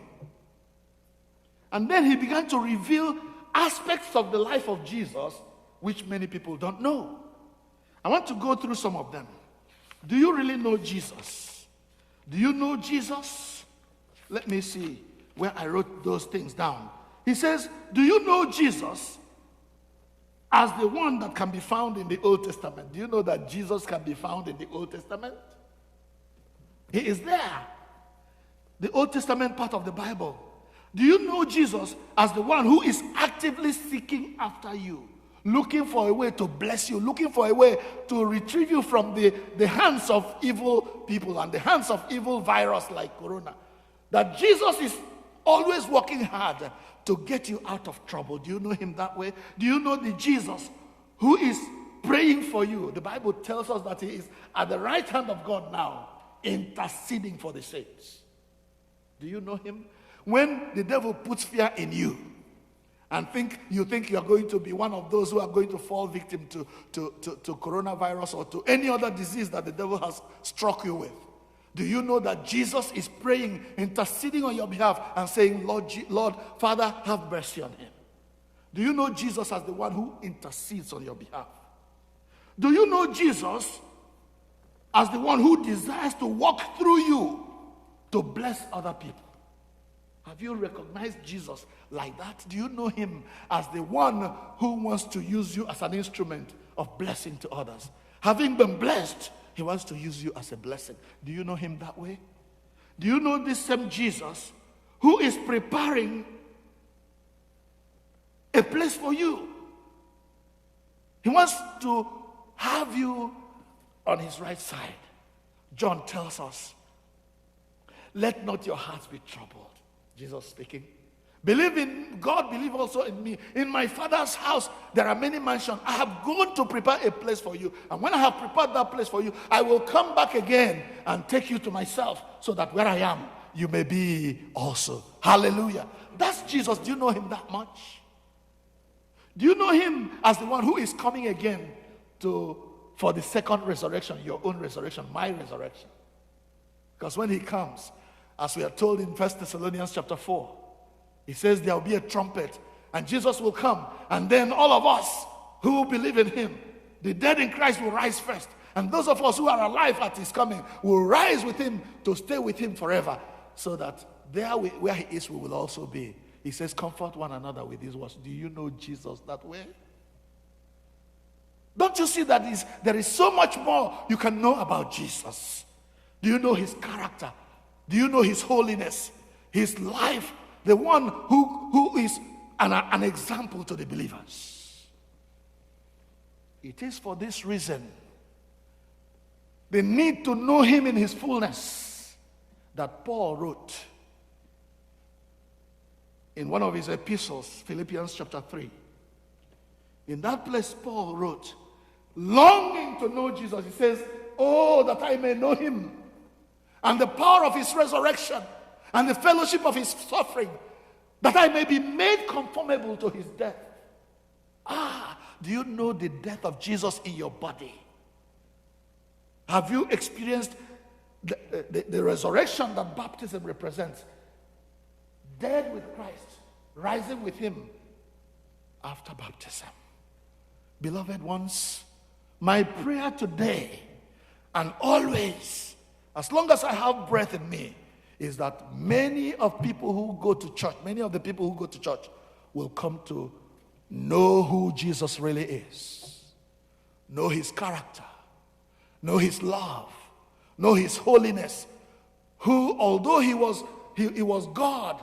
And then he began to reveal aspects of the life of Jesus which many people don't know. I want to go through some of them. Do you really know Jesus? Do you know Jesus? Let me see where I wrote those things down. He says, do you know Jesus as the one that can be found in the Old Testament? Do you know that Jesus can be found in the Old Testament? He is there. The Old Testament part of the Bible. Do you know Jesus as the one who is actively seeking after you, looking for a way to bless you, looking for a way to retrieve you from the hands of evil people and the hands of evil virus like corona? That Jesus is always working hard to get you out of trouble. Do you know him that way? Do you know the Jesus who is praying for you? The Bible tells us that he is at the right hand of God now, interceding for the saints. Do you know him? When the devil puts fear in you and you think you are going to be one of those who are going to fall victim to coronavirus or to any other disease that the devil has struck you with. Do you know that Jesus is praying, interceding on your behalf and saying, Lord, Father, have mercy on him? Do you know Jesus as the one who intercedes on your behalf? Do you know Jesus as the one who desires to walk through you to bless other people? Have you recognized Jesus like that? Do you know him as the one who wants to use you as an instrument of blessing to others? Having been blessed, he wants to use you as a blessing. Do you know him that way? Do you know this same Jesus who is preparing a place for you? He wants to have you on his right side. John tells us, let not your hearts be troubled. Jesus speaking. Believe in God, believe also in me. In my Father's house, there are many mansions. I have gone to prepare a place for you. And when I have prepared that place for you, I will come back again and take you to myself, so that where I am, you may be also. Hallelujah. That's Jesus. Do you know him that much? Do you know him as the one who is coming again for the second resurrection, your own resurrection, my resurrection? Because when he comes, as we are told in 1 Thessalonians chapter 4, he says there will be a trumpet, and Jesus will come, and then all of us who believe in him, the dead in Christ, will rise first, and those of us who are alive at his coming will rise with him to stay with him forever, so that there where he is, we will also be. He says, comfort one another with these words. Do you know Jesus that way? Don't you see that there is so much more you can know about Jesus? Do you know his character? Do you know his holiness, his life, the one who is an example to the believers? It is for this reason, the need to know him in his fullness, that Paul wrote in one of his epistles, Philippians chapter 3. In that place, Paul wrote, longing to know Jesus. He says, oh, that I may know him, and the power of his resurrection, and the fellowship of his suffering, that I may be made conformable to his death. Do you know the death of Jesus in your body? Have you experienced the resurrection that baptism represents? Dead with Christ, rising with him after baptism. Beloved ones, my prayer today and always, as long as I have breath in me, is that many of the people who go to church will come to know who Jesus really is, know his character, know his love, know his holiness, who, although he was God,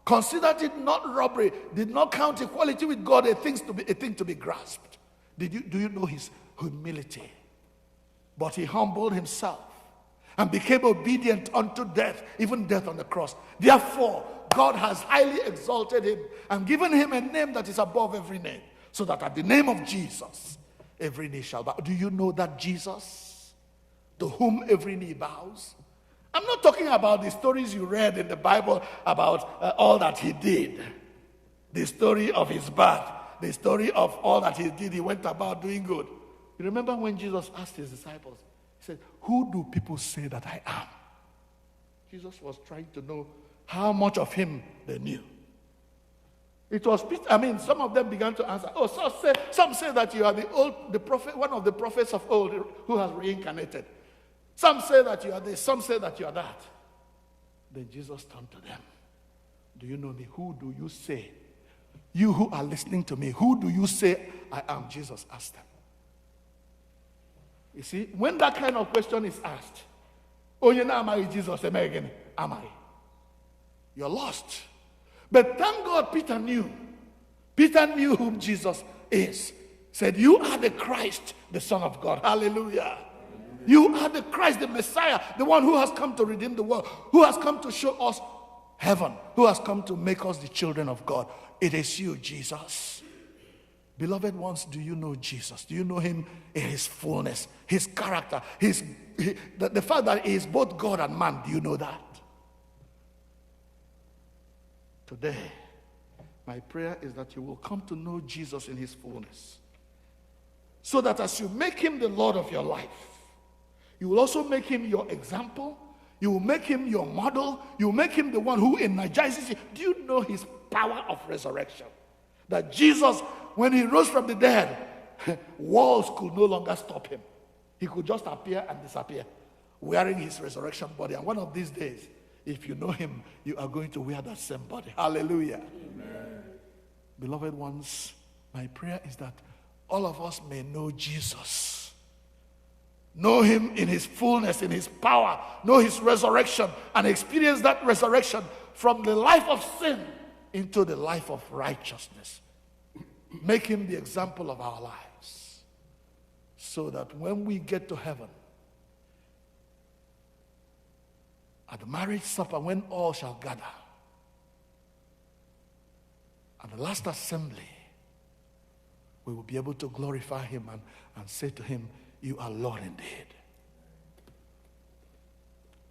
considered it not robbery, did not count equality with God a thing to be grasped. Do you know his humility? But he humbled himself and became obedient unto death, even death on the cross. Therefore, God has highly exalted him and given him a name that is above every name, so that at the name of Jesus, every knee shall bow. Do you know that Jesus, to whom every knee bows? I'm not talking about the stories you read in the Bible about all that he did. The story of his birth, the story of all that he did. He went about doing good. You remember when Jesus asked his disciples, he said, who do people say that I am? Jesus was trying to know how much of him they knew. It was, some of them began to answer, some say that you are the prophet, one of the prophets of old who has reincarnated. Some say that you are this, some say that you are that. Then Jesus turned to them. Do you know me? Who do you say? You who are listening to me, who do you say I am? Jesus asked them. You see, when that kind of question is asked, Onye-nwe-ayi Jesus, am I? You're lost. But thank God Peter knew. Peter knew whom Jesus is. Said, you are the Christ, the Son of God. Hallelujah. You are the Christ, the Messiah, the one who has come to redeem the world, who has come to show us heaven, who has come to make us the children of God. It is you, Jesus. Beloved ones, do you know Jesus? Do you know him in his fullness, his character, the fact that he is both God and man? Do you know that? Today, my prayer is that you will come to know Jesus in his fullness. So that as you make him the Lord of your life, you will also make him your example. You will make him your model. You will make him the one who energizes you. Do you know his power of resurrection? That Jesus, when he rose from the dead, walls could no longer stop him. He could just appear and disappear, wearing his resurrection body. And one of these days, if you know him, you are going to wear that same body. Hallelujah. Amen. Beloved ones, my prayer is that all of us may know Jesus. Know him in his fullness, in his power. Know his resurrection and experience that resurrection from the life of sin into the life of righteousness. Make him the example of our lives, so that when we get to heaven, at the marriage supper, when all shall gather, at the last assembly, we will be able to glorify him and say to him, you are Lord indeed.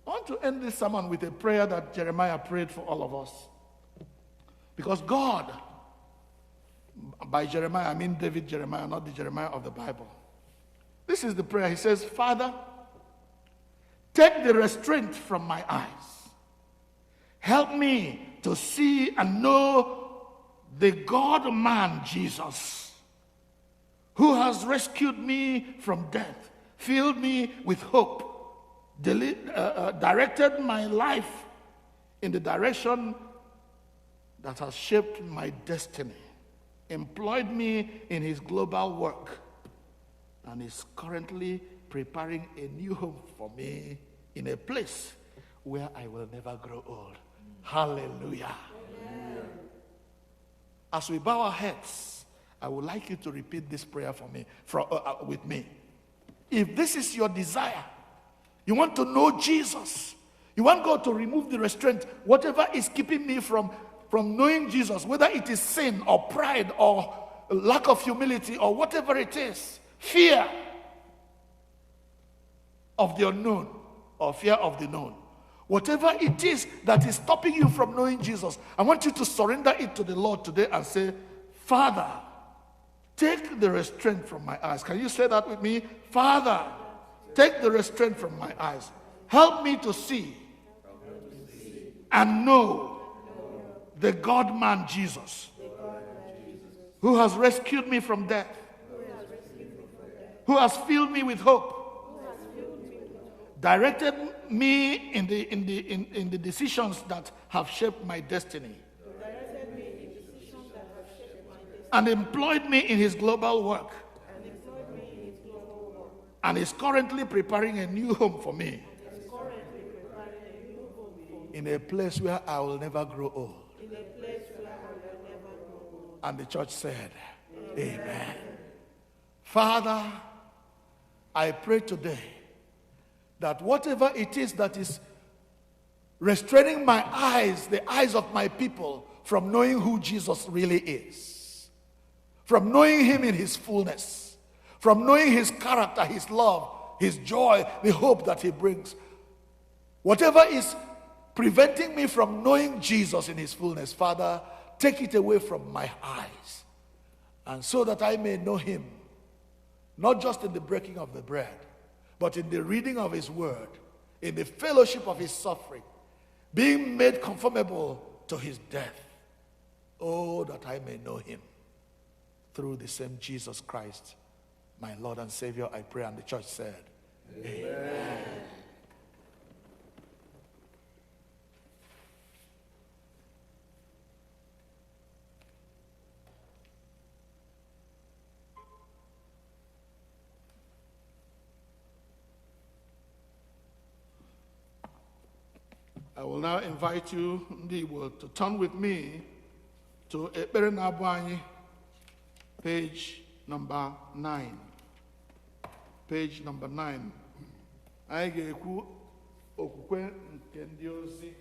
I want to end this sermon with a prayer that Jeremiah prayed for all of us. Because God, by Jeremiah, I mean David Jeremiah, not the Jeremiah of the Bible. This is the prayer. He says, Father, take the restraint from my eyes. Help me to see and know the God-man Jesus, who has rescued me from death, filled me with hope, directed my life in the direction that has shaped my destiny, employed me in his global work, and is currently preparing a new home for me in a place where I will never grow old. Hallelujah. Amen. As we bow our heads, I would like you to repeat this prayer for me, with me. If this is your desire, you want to know Jesus, you want God to remove the restraint, whatever is keeping me from knowing Jesus, whether it is sin or pride or lack of humility or whatever it is, fear of the unknown or fear of the known, whatever it is that is stopping you from knowing Jesus, I want you to surrender it to the Lord today and say, Father, take the restraint from my eyes. Can you say that with me? Father, take the restraint from my eyes. Help me to see and know the God-man Jesus, who has rescued me from death, who has filled me with hope, directed me in the decisions that have shaped my destiny, and employed me in his global work, and is currently preparing a new home for me in a place where I will never grow old. And the church said, Amen. Father, I pray today that whatever it is that is restraining my eyes, the eyes of my people, from knowing who Jesus really is, from knowing him in his fullness, from knowing his character, his love, his joy, the hope that he brings, whatever is preventing me from knowing Jesus in his fullness, Father, take it away from my eyes, and so that I may know him, not just in the breaking of the bread, but in the reading of his word, in the fellowship of his suffering, being made conformable to his death. Oh, that I may know him through the same Jesus Christ, my Lord and Savior, I pray. And the church said, Amen. Amen. I will now invite you, Igbo, to turn with me to Ekpere na Abua, page number 9. Page number 9. Anyị ga-ekwu okwukwe nke ndị ozi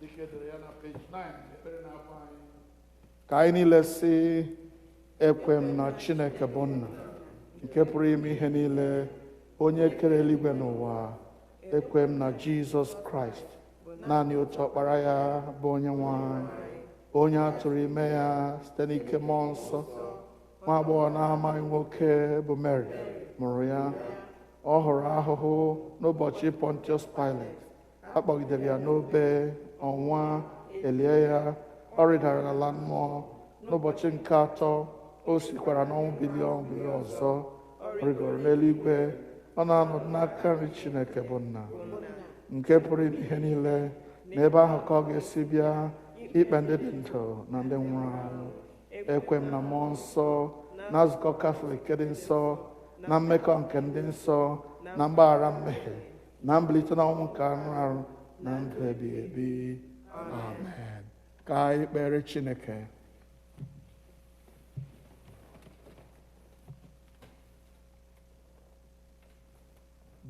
dịka edere ya na page 9 Ekpere na Abua. Ka anyị niile sị, ekwe m na Chineke bụ Nna nke pụrụ ime ihe niile, onye kere eluigwe n'ụwa. Ekwe m na Jesus Christ, naanị otu ọkpara ya bụ Onye-nwe-ayi, onye a tụrụ ime ya site n'ike mmụọ nsọ, nwa agbọghọ na-amaghị nwoke bụ Mary mụrụ ya. Ọ hụrụ ahụhụ n'ụbọchị Pontius Pilate, a kpọgidere ya n'obe, ọnwa, elie ya, ọ rịdara n'ala mmụọ. N'ụbọchị nke atọ, o sikwara n'ọnwụ bilie ọzọ, ọ rịgoro n'eluigwe, ọ na-anọdụ n'aka nri Chineke bụ Nna, nke pụrụ ime ihe niile, n'ebe ahụ ka ọ ga-esi bịa ikpe ndị dị ndụ na ndị nwụrụ anwụ. Ekwe m na mmụọ nsọ, na nzukọ Katọlik dị nsọ, na mmekọ nke ndị nsọ, na mgbaghara mmehie, na mbilite n'ọnwụ nke anụ arụ, na ndụ ebighị ebi. Amen. Ka anyị kpere Chineke.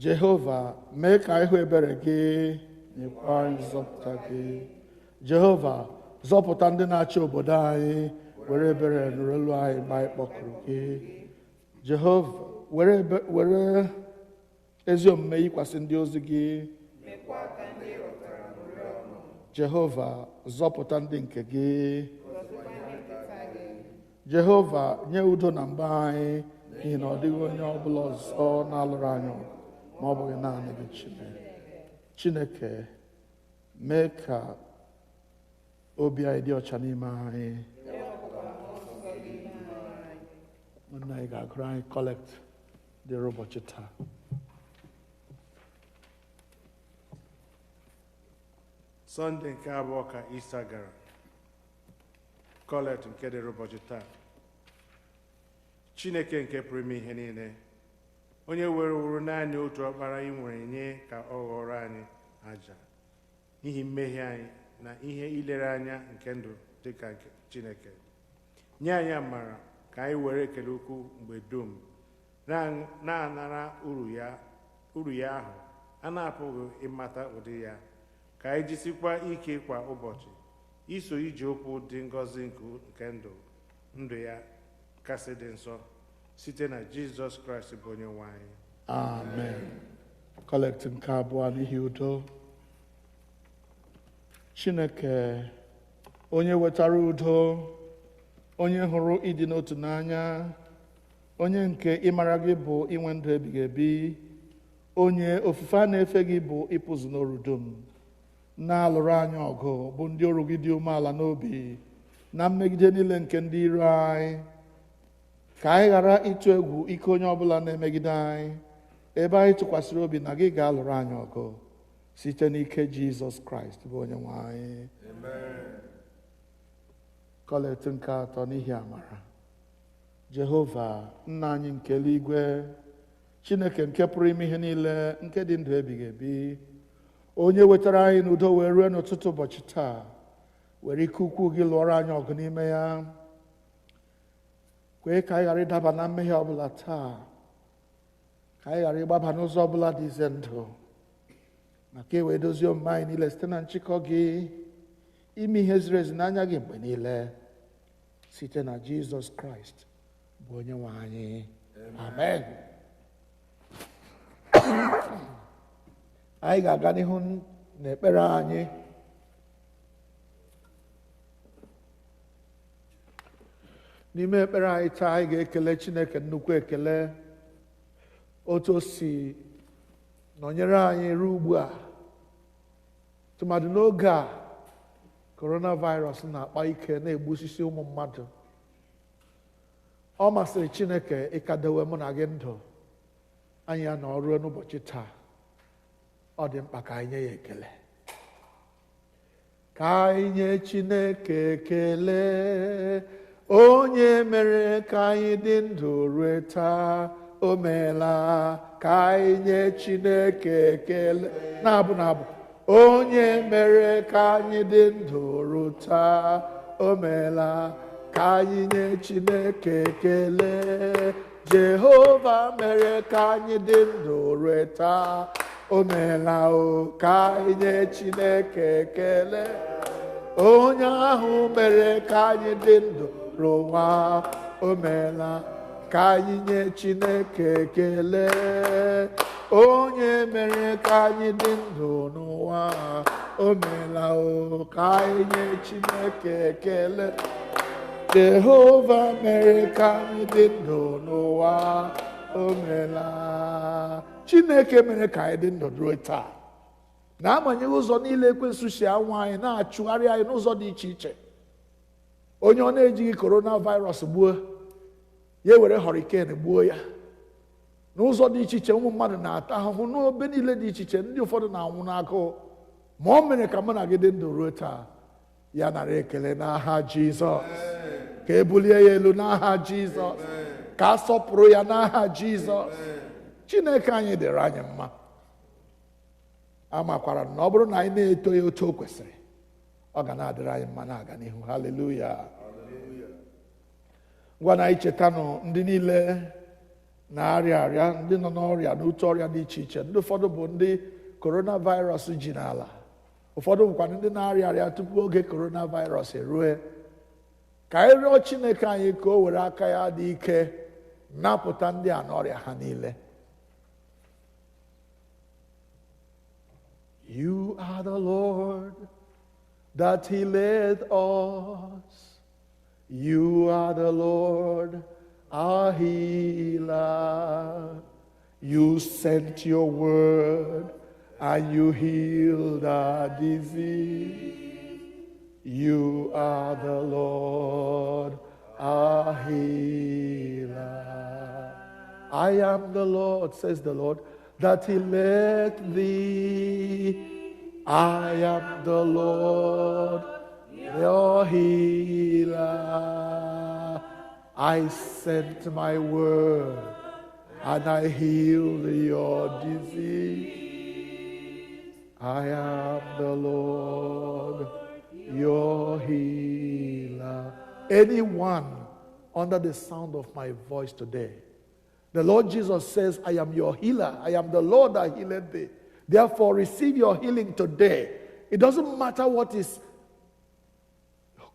Jehova, mee ka anyị hụ ebere gị, nyekwa anyị nzọpụta gị. Jehova, zọpụta ndị na-achị obodo anyị, were ebere nụrụ olu anyị mgbe anyị kpọkụrụ gị. Jehova, were ezi omume yikwasị ndị ozi gị. Jehova, zọpụta ndị nke gị. Jehova, nye udo na mba anyị, n'ihi na ọ dịghị onye ọbụla ọzọ na-alụrụ anyị ọgụ ma ọ bụghị naanị gị Chineke. Mee ka obi anyị dị ọcha n'ime anyị. Nna anyị ga-agụrụ anyị kọlekt dịrị ụbọchị taa. Sọnde nke abụọ ka Ista gara. Kọlekt nke dịrị ụbọchị taa. Chineke nke pụrụ ime ihe niile, onye were naanị otu ọkpara ị nwere nye ka ọ ghọrọ anyị aja n'ihi mmehie anyị na ihe ilere anya nke ndụ dịka nke Chineke, nye anyị amara ka anyị were ekele ukwu mgbe dum na-anara uru ya ahụ a na-apụghị ịmata ụdị ya, ka anyị jisikwa ike kwa ụbọchị iso ije okwu dị ngọzi nke ndụ ya kasị dị nsọ, site na Jizọs Kraịst bụ onye nwe anyị. Amen. Kọlekt nke abụọ n'ihi udo. Chineke, onye wetara udo, onye hụrụ ịdị n'otu n'anya, onye nke ịmara gị bụ inwe ndụ ebighị ebi, onye ofufe a na-efe gị bụ ịpụzụ n'oru dum, na-alụrụ anyị ọgụ bụ ndị ọrụ gị dị umeala n'obi na mmegide niile nke ndị iro anyị, ka anyị ghara ịtụ egwu ike onye ọbụla na-emegide anyị, ebe anyị tụkwasịrị obi na gị ga-alụrụ anyị ọgụ site n'ike Jizọs Kraịst bụ onye nwe anyị. Kọlekt nke atọ n'ihi amara. Jehova, nna anyị nke eluigwe, Chineke nke pụrụ ime ihe niile, nke dị ndụ ebighị ebi, onye wetara anyị n'udo wee rue n'ụtụtụ ụbọchị taa, were ike ukwu gị lụọrọ anyị ọgụ n'ime ya. Kwee ka anyị ghara ịdaba na mmehie ọbụla taa, ka anyị ghara ịgbaba n'ụzọ ọbụla dị ize ndụ, maka ewee dozie omume anyị niile site na nchịkọ gị, ime ihe ziri ezi n'anya gị mgbe niile, site na Jizọs Kraịst bụ onye nwe anyị. Amen. Anyị ga-aga n'ihu n'ekpere anyị. N'ime ekpere anyị taa, anyị ga-ekele Chineke nnukwu ekele otu o si nọnyere anyị ruo ugbu a, tụmadụ n'oge a coronavirus na-akpa ike na-egbusisi ụmụ mmadụ. Ọ masịrị Chineke ịkadewe mụ na gị ndụ, anyị ya nọ ruo n'ụbọchị taa. Ọ dị mkpa ka anyị nye ya ekele. Ka anyị nye Chineke ekele, onye mere ka anyị dị ndụ ruo taa. O meela. Ka anyị nye Chineke ekele na-abụ onye mere ka anyị dị ndụ ruo taa. O meela. Ka anyị nye Chineke ekele, Jehova mere ka anyị dị ndụ ruo taa. O meela. O ka anyị nye Chineke ekele, onye ahụ mere ka anyị dị ndụ ruo ụwa. O meela. Ka anyị nye Chineke ekele, onye mere ka anyị dị ndụ n'ụwa. o meela o, ka anyị nye Chineke ekele. Jehova mere ka anyị dị ndụ n'ụwa, o meela. Chineke mere ka anyị dị ndụ ruo taa. Na-agbanyeghị ụzọ niile ekwensu si anwa anyị na-achụgharị anyị n'ụzọ dị iche iche. Onye ọ na-ejighị coronavirus gbuo, ya were hurricane gbuo ya. N'ụzọ dị iche iche ụmụ mmadụ na-ata ahụhụ n'obe niile dị iche iche, ndị ụfọdụ na-anwụ n'agụụ. Ma o mere ka mụ na gị dị ndụ ruo taa, ya nara ekele n'aha Jizọs. Ka ebulie ya elu n'aha Jizọs. Ka a sọpụrụ ya n'aha Jizọs. Chineke anyị dịrị anyị mma. Amakwara na ọ bụrụ na anyị na-eto ya otu o kwesịrị, ọ ga na-adịrị anyị mma na-aga n'ihu. Haleluya. Ngwa na anyị chetanụ ndị niile na-arịa arịa, ndị nọ n'ọrịa n'otu ọrịa dị iche iche. Ndị ụfọdụ bụ ndị coronavirus ji n'ala, ụfọdụ bụkwa ndị na-arịa arịa tupu oge coronavirus erue. Ka anyị rịọ Chineke anyị ka o were aka ya dị ike napụta ndị a n'ọrịa ha niile. You are the Lord that healeth us. You are the Lord our healer. You sent your word and you healed our disease. You are the Lord our healer. I am the Lord, says the Lord, that healeth thee. I am the Lord your healer. I sent my word and I healed your disease. I am the Lord your healer. Anyone under the sound of my voice today, the Lord Jesus says, I am your healer. I am the Lord that healeth thee. Therefore, receive your healing today. It doesn't matter what is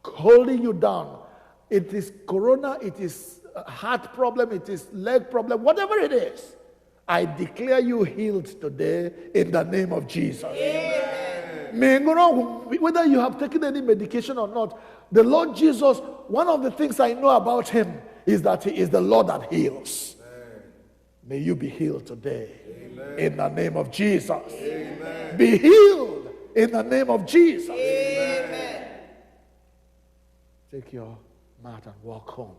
holding you down. It is corona, it is a heart problem, it is leg problem, whatever it is. I declare you healed today in the name of Jesus. Amen. Whether you have taken any medication or not, the Lord Jesus, one of the things I know about him is that he is the Lord that heals. Amen. May you be healed today. Amen. In the name of Jesus. Amen. Be healed in the name of Jesus. Amen. Take your mat and walk home.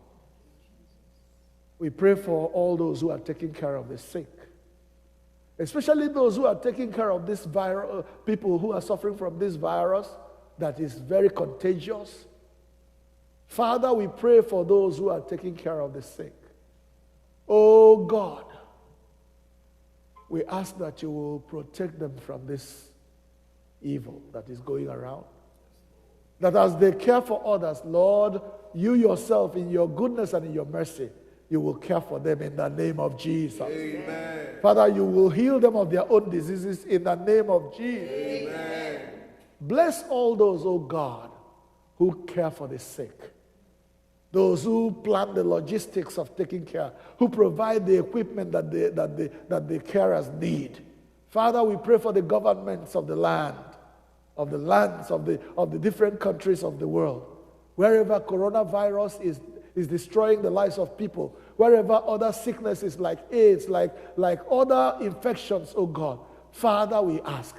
We pray for all those who are taking care of the sick, especially those who are taking care of this virus, people who are suffering from this virus that is very contagious. Father, we pray for those who are taking care of the sick. Oh God, we ask that you will protect them from this evil that is going around. That as they care for others, Lord, you yourself in your goodness and in your mercy, you will care for them in the name of Jesus. Amen. Father, you will heal them of their own diseases in the name of Jesus. Amen. Bless all those, oh God, who care for the sick. Those who plan the logistics of taking care, who provide the equipment that the carers need. Father, we pray for the governments of the land, of the lands of the different countries of the world. Wherever coronavirus is destroying the lives of people, wherever other sicknesses like AIDS, like other infections, oh God, Father, we ask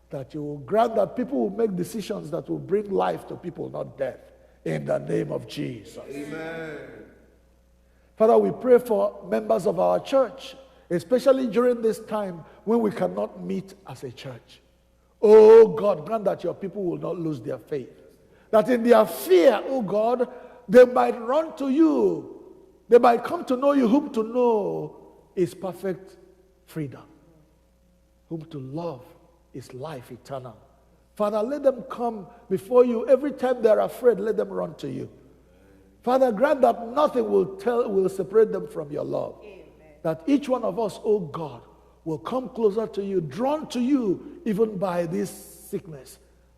that you will grant that people will make decisions that will bring life to people, not death, in the name of Jesus. Amen. Father, we pray for members of our church, especially during this time when we cannot meet as a church. Oh God, grant that your people will not lose their faith. That in their fear, oh God, they might run to you. They might come to know you. Whom to know is perfect freedom. Whom to love is life eternal. Father, let them come before you. Every time they're afraid, let them run to you. Father, grant that nothing will separate them from your love. Amen. That each one of us, oh God, will come closer to you, drawn to you even by this sickness.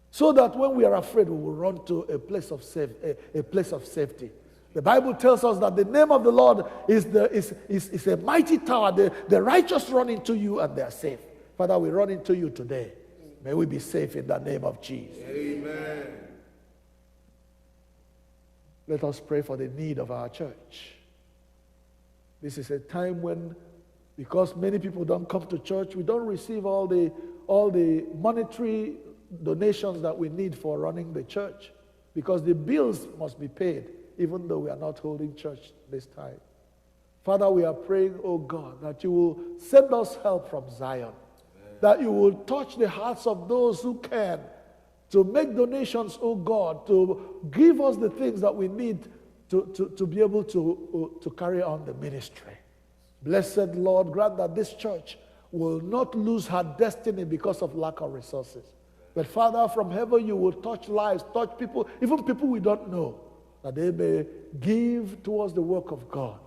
So that when we are afraid, we will run to a place of safety. The Bible tells us that the name of the Lord is a mighty tower. The righteous run into you and they are safe. Father, we run into you today. May we be safe in the name of Jesus. Amen. Let us pray for the need of our church. This is a time when, because many people don't come to church, we don't receive all the monetary donations that we need for running the church, because the bills must be paid, even though we are not holding church this time. Father, we are praying, oh God, that you will send us help from Zion, that you will touch the hearts of those who can, to make donations, oh God, to give us the things that we need to be able to carry on the ministry. Blessed Lord, grant that this church will not lose her destiny because of lack of resources. But Father, from heaven you will touch lives, touch people, even people we don't know, that they may give towards the work of God.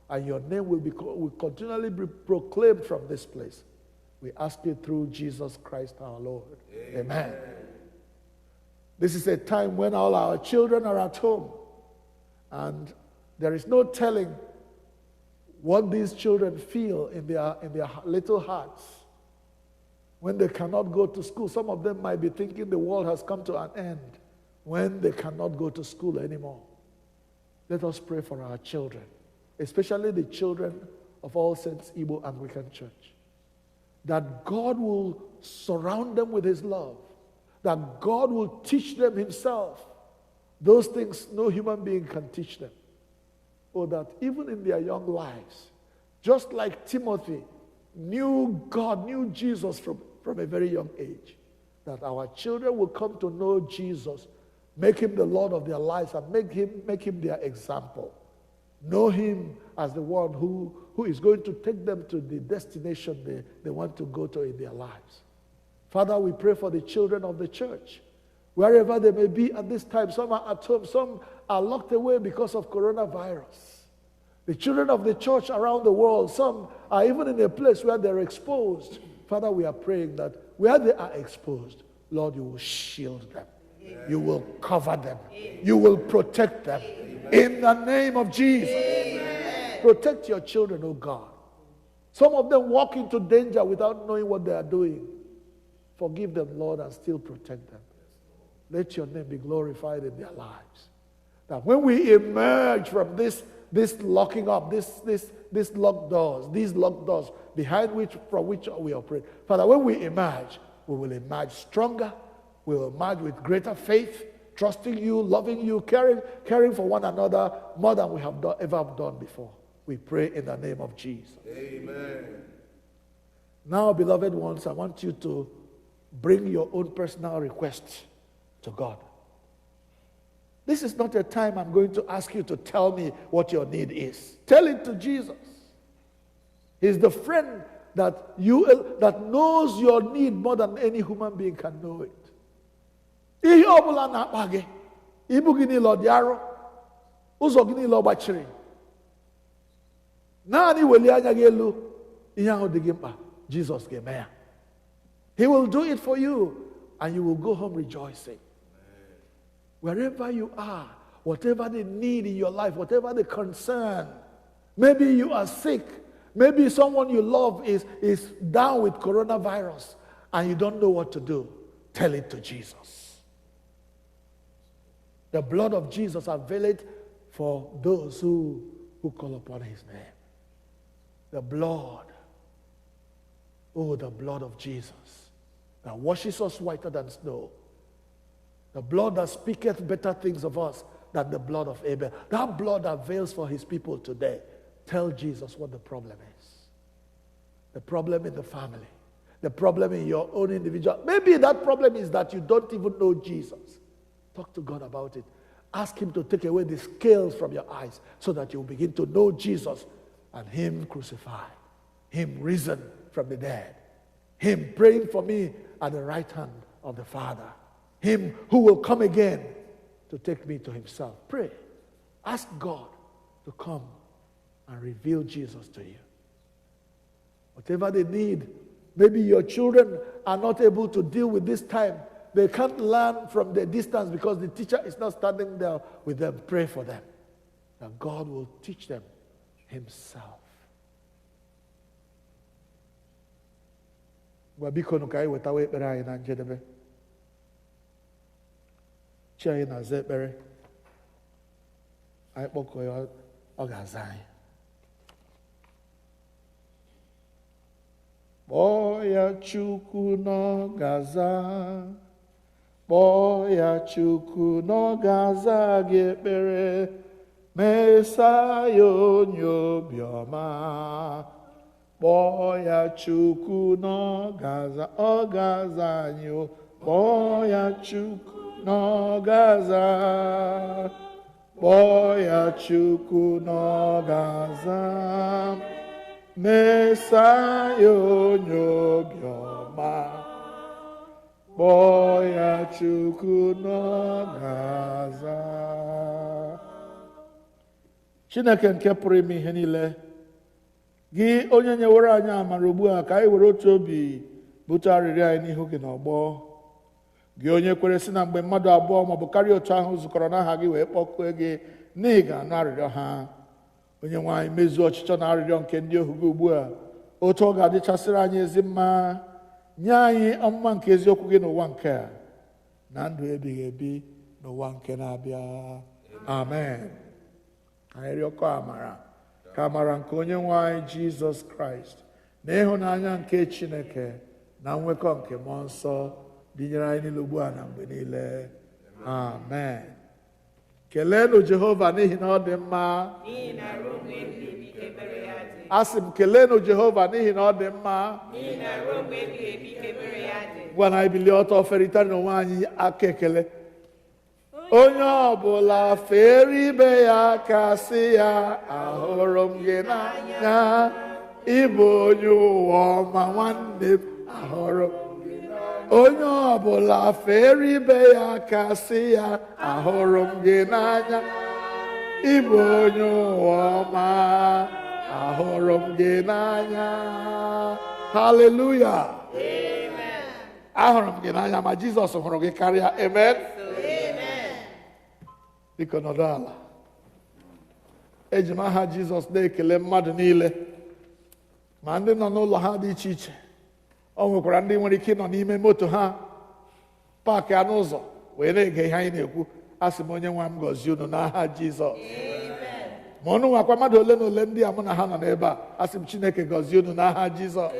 And your name will continually be proclaimed from this place. We ask it through Jesus Christ our Lord. Amen. This is a time when all our children are at home. And there is no telling what these children feel in their little hearts when they cannot go to school. Some of them might be thinking the world has come to an end when they cannot go to school anymore. Let us pray for our children, especially the children of All Saints Igbo Anglican Church, that God will surround them with his love, that God will teach them himself those things no human being can teach them. Or that even in their young lives, just like Timothy knew God, knew Jesus from a very young age, that our children will come to know Jesus, make him the Lord of their lives, and make him their example. Know him as the one who is going to take them to the destination they want to go to in their lives. Father, we pray for the children of the church, wherever they may be at this time. Some are at home, some are locked away because of coronavirus. The children of the church around the world, some are even in a place where they're exposed. Father, we are praying that where they are exposed, Lord, you will shield them. Amen. You will cover them. Amen. You will protect them. Amen. In the name of Jesus. Amen. Protect your children, oh God. Some of them walk into danger without knowing what they are doing. Forgive them, Lord, and still protect them. Let your name be glorified in their lives. That when we emerge from this locking up, these locked doors from which we operate, Father, when we emerge, we will emerge stronger. We will emerge with greater faith, trusting you, loving you, caring for one another more than we have ever done before. We pray in the name of Jesus. Amen. Now, beloved ones, I want you to bring your own personal requests to God. This is not a time I'm going to ask you to tell me what your need is. Tell it to Jesus. He's the friend that knows your need more than any human being can know it. Ihe ọbụla na-akpa gị, ibu gị niile ọ dị arọ, ụzọ gị niile ọ gbachiri. Naanị welie anya gị elu, ihe ahụ dị gị mkpa, Jesus ga-eme ya. He will do it for you, and you will go home rejoicing. Wherever you are, whatever the need in your life, whatever the concern, maybe you are sick, maybe someone you love is down with coronavirus and you don't know what to do, tell it to Jesus. The blood of Jesus availeth for those who call upon his name. The blood, oh, the blood of Jesus that washes us whiter than snow. The blood that speaketh better things of us than the blood of Abel. That blood avails for his people today. Tell Jesus what the problem is. The problem in the family. The problem in your own individual. Maybe that problem is that you don't even know Jesus. Talk to God about it. Ask him to take away the scales from your eyes so that you'll begin to know Jesus and him crucified. Him risen from the dead. Him praying for me at the right hand of the Father. Him who will come again to take me to himself. Pray. Ask God to come and reveal Jesus to you. Whatever they need, maybe your children are not able to deal with this time. They can't learn from the distance because the teacher is not standing there with them. Pray for them. That God will teach them himself. Gwa biko nụ ka anyị wetawa ekpere anyị na njedebe. Chi anyị na-aza ekpere. Anyị kpọkọ ya, ọ ga-aza anyị. Kpọọ ya Chukwu na ọ ga-aza. Kpọọ ya Chukwu na ọ ga-aza gị ekpere. Mesa ya onye obiọma. Kpọọ ya Chukwu na ọ ga-aza anyị o. Kpọọ ya Chukwu na ọ ga-aza. Kpọọ ya Chukwu na ọ ga-aza. Mesa ya onye obiọma. Kpọọ ya Chukwu na ọ ga-aza. Chineke nke pụrụ ime ihe niile, gị onye nyewere anyị amara ugbu a, ka anyị were otu obi bute arịrịọ anyị n'ihu gị n'ọgbọ. Gị onye kwere sị na mgbe mmadụ abụọ maọbụ karịa otu ahụ zukọrọ n'aha gị wee kpọkue gị, na ị ga-anụ arịrịọ ha. Onye-nwe anyị, mezuo ọchịchọ na arịrịọ nke ndị ohu gị ugbu a, otu ọ ga-adịchasịrị anyị ezi mma. Nye anyị ọmụma nke eziokwu gị n'ụwa nke a, na ndụ ebighị ebi n'ụwa nke na-abịa. Amen. Anyị rịọkọ amara, ka amara nke Onye-nwe anyị Jizọs Kraịst na ịhụnanya nke Chineke na nwekọ nke mmụọ nsọ dịnyere anyị niile ugbu a na mgbe niile. Amen. Keleenụ Jehova n'ihi na ọ dị mma. Asị m, keleenụ Jehova n'ihi na ọ dị mma. Gwa na anyị bilie ọtọ, ferịta n'onwe anyị aka ekele. Onye ọbụla fere ibe ya aka sị ya, ahụrụ m gị n'anya. Ịbụ onye ụwa ọma nwanne m, ahụrụ m. Onye ọbụla fere ibe ya aka sị ya, ahụrụ m gị n'anya. Ịbụ onye ụwa ọma, ahụrụ m gị n'anya. Hallelujah. Amen. Ahụrụ m gị n'anya, ma Jizọs hụrụ gị karịa. Amen. Biko nọdụ ala. Eji m aha Jizọs na-ekele mmadụ niile, ma ndị nọ n'ụlọ ha dị iche iche. O nwekwara ndị nwere ike ịnọ n'ime moto ha, paakị anụ ụzọ wee na-ege ihe anyị na-ekwu. Asị m Onye-nwe m gọzie unu n'aha Jizọs. Ma ọnụ nwakwa mmadụ ole na ole ndị a mụ na ha nọ n'ebe a, asị m Chineke gọzie unu n'aha Jizọs.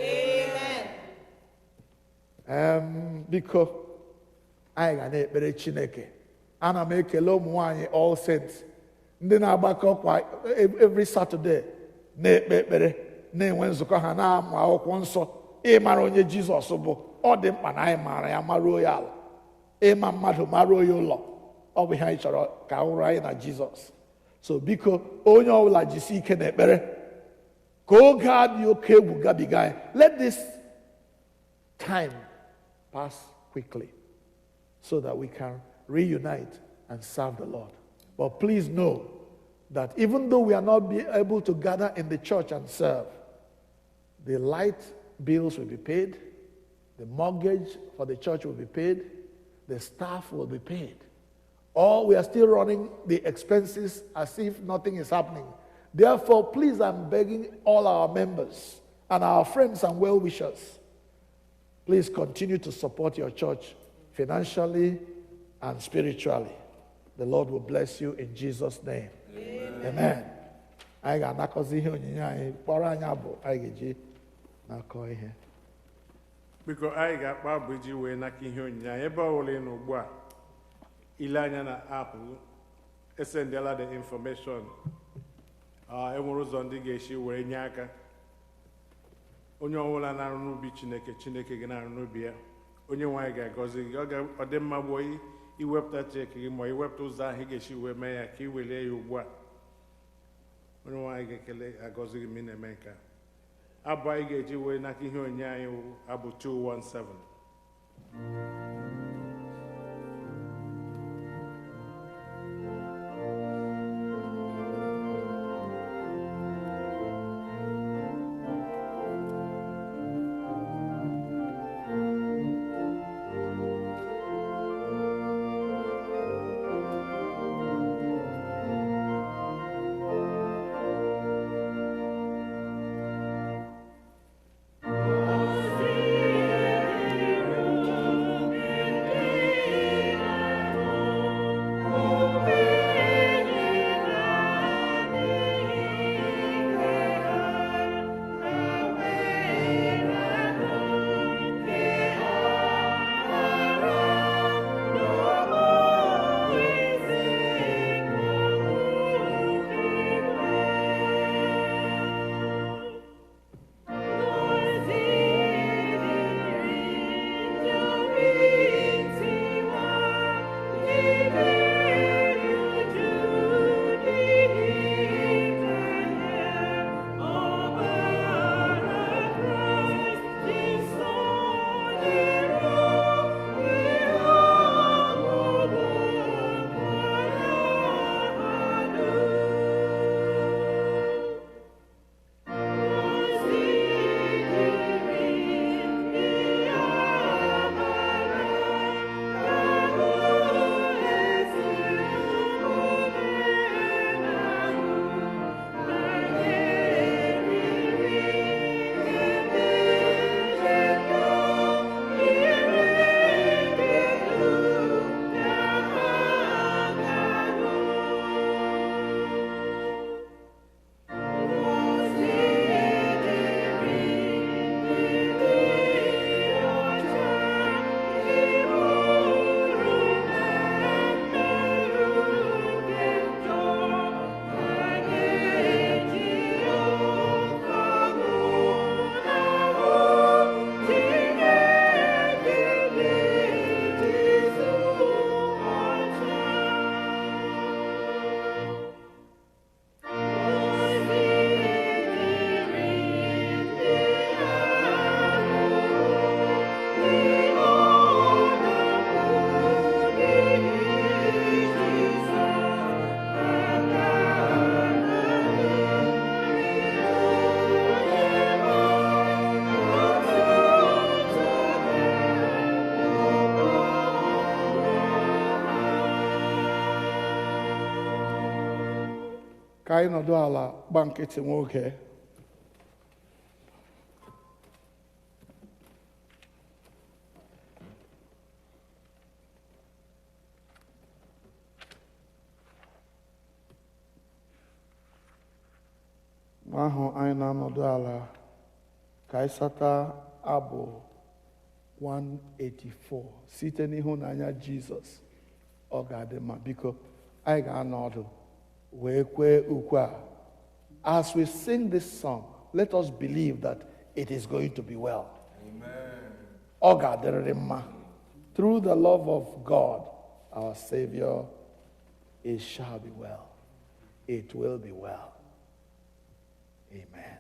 Biko anyị ga na-ekpere Chineke. Ana m ekele ụmụ nwaanyị All Saints, ndị na-agbakọ kwa every Saturday na-ekpe ekpere, na-enwe nzukọ ha, na-amụ akwụkwọ nsọ. Ịmara onye Jizọs bụ, ọ dị mkpa na anyị maara ya, maruo ya ala. Ịma mmadụ, maruo ya ụlọ. Ọ bụ ihe anyị chọrọ ka hụrụ anyị na Jizọs. So biko, onye ọbụla jisi ike na ekpere, ka oge adị oke egwu gabiga anyị. Let this time pass quickly so that we can reunite and serve the Lord. But please know that even though we are not be able to gather in the church and serve, the light bills will be paid, the mortgage for the church will be paid, the staff will be paid. Or we are still running the expenses as if nothing is happening. Therefore, please, I'm begging all our members and our friends and well-wishers, please continue to support your church financially and spiritually. The Lord will bless you in Jesus' name. Amen. Anyị ga-anakọzi ihe onyinye anyị, kpọrọ anyị abụ anyị ga-eji nakọ ihe. Biko anyị ga-akpa abụ iji wee naka ihe onyinye anyị. Ebe ọ bụla ị nọ ugbu a, ile anya na apụ, esendela the information. Enwere ụzọ ndị ga-esi were nye aka. Onye ọbụla na-arụ n'ubi Chineke, Chineke gị na-arụ n'ubi ya. Onye-nwe anyị ga-agọzi gị. Ọ dị mma bụ iwepụta cheki gị, ma iwepụta ụzọ ahụ ị ga-esi wee mee ya, ka ị welie ya ugbu a. Onye-nwe anyị ga-ekele, agọzi gị ma ị na-eme nke a. Abụ anyị ga-eji wee naka ihe onyinye anyị abụ 217. Ka anyị nọdụ ala gba nkịtị nwoke. Ahụ anyị na-anọdụ ala ka anyị sata abụ 184 site n'ịhụnanya Jizọs. Ọ ga-adị mma, biko anyị ga-anọ ọdụ wee kwee ukwe a. As we sing this song, let us believe that it is going to be well. Ọ ga-adịrịrị mma. Through the love of God, our Savior, it shall be well. It will be well. Amen.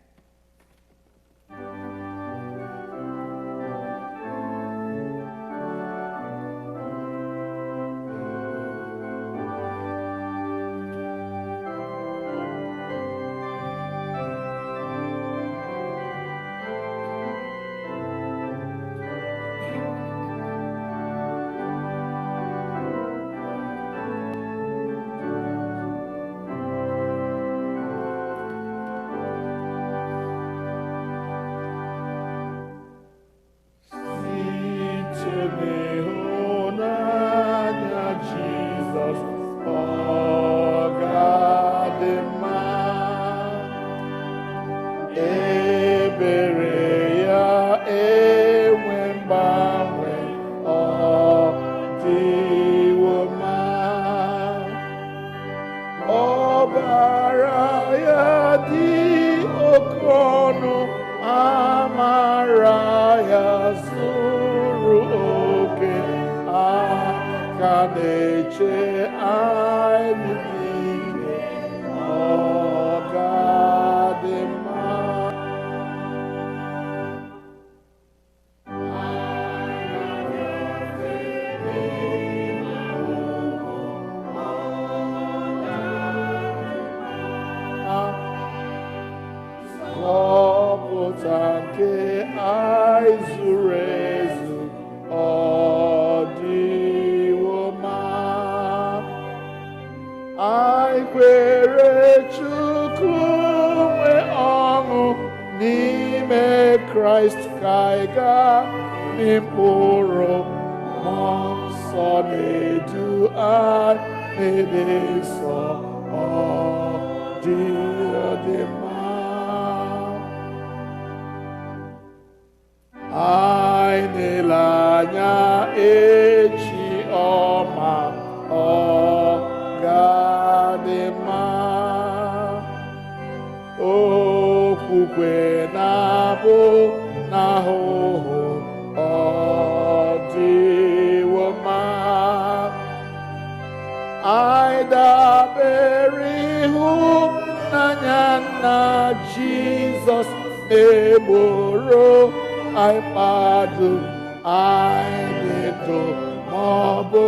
Ma-obu.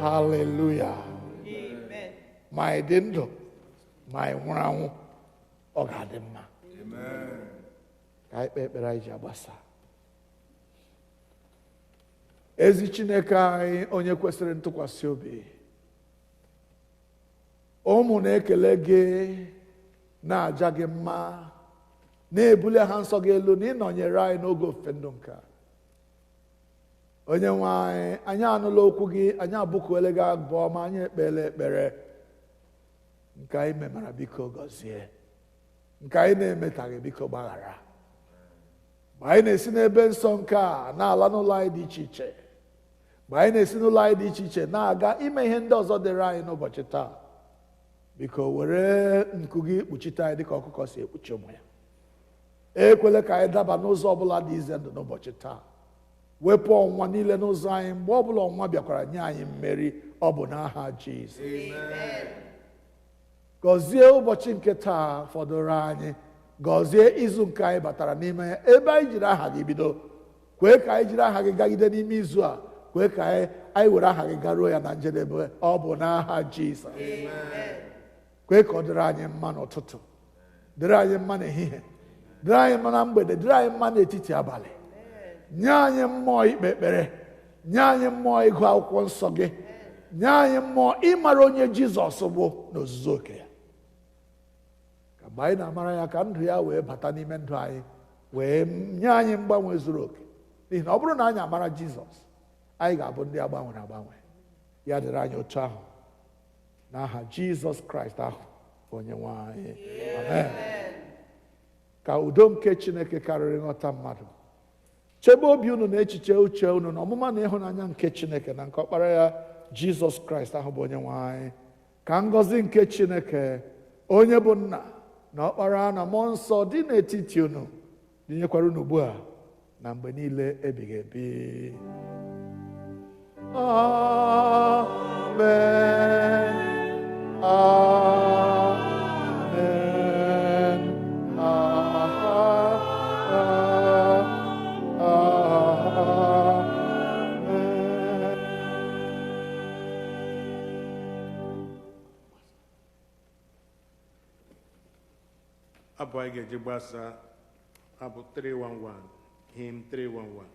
Hallelujah. Amen. Ma ị dị ndụ, ma ị nwụrụ anwụ, ọ ga-adị mma. Amen. Ka anyị kpee ekpere anyị ji agbasa. Ezi Chineke anyị, onye kwesịrị ntụkwasị obi, ụmụ na-ekele gị, na-aja gị mma, na-ebuli ha nsọ gị elu na ịnọnyere anyị n'oge ofufe ndụ nke a. Onye nwe anyị, anyị anụla okwu gị, anyị abụkuole gị abụ ọma, anyị ekpeela ekpere nke anyị memara, biko gọzie, nke anyị na-emetaghị, biko gbaghara. Ma anyị na-esi n'ebe nsọ nke a na-ala n'ụlọ anyị dị iche iche, ma anyị na-esi n'ụlọ anyị dị iche iche na-aga ime ihe ndị ọzọ dịrị anyị n'ụbọchị taa, biko were nku gị kpuchite anyị dịka ọkụkọ si ekpuchi ụmụ ya. Ekwele ka anyị daba n'ụzọ ọbụla dị ize ndụ n'ụbọchị taa. Wepụ ọnwa niile n'ụzọ anyị mgbe ọbụla ọnwa bịakwara nye anyị mmeri, ọ bụ n'aha Jizọs. Gọzie ụbọchị nke taa fọdụrụ anyị, gọzie izu nke anyị batara n'ime ya, ebe anyị jiri aha gị bido. Kwee ka anyị jiri aha gị gagide n'ime izu a, kwee ka anyị were aha gị garuo ya na njedebe, ọ bụ n'aha Jizọs. Kwee ka ọ dịrị anyị mma n'ụtụtụ, dịrị anyị mma n'ehihie, dịrị anyị mma na mgbede, dịrị anyị mma n'etiti abalị. nye anyị mmụọ ikpe ekpere, nye anyị mmụọ ịgụ akwụkwọ nsọ gị, nye anyị mmụọ ịmara onye Jizọs bụ n'ozuzu oke ya. Ka mgbe anyị na-amara ya, ka ndụ ya wee bata n'ime ndụ anyị, wee nye anyị mgbanwe zuru oke. N'ihi na ọ bụrụ na anyị amara Jizọs, anyị ga-abụ ndị agbanwere agbanwe. Ya dịrị anyị otu ahụ n'aha Jizọs Kraịst ahụ Onye-nwe anyị. Amen. Ka udo nke Chineke karịrị nghọta mmadụ chebe obi unu na echiche uche unu na ọmụma na ịhụnanya nke Chineke na nke ọkpara ya Jizọs Kraịst ahụ bụ Onye-nwe anyị. Ka ngọzi nke Chineke onye bụ nna na ọkpara na mmụọ nsọ dị n'etiti unu dịnyekwara unu ugbu a na mgbe niile ebighị ebi. Amen. Amen. Amen. Abụ anyị ga-eji gbasa abụ 311, hymn 311.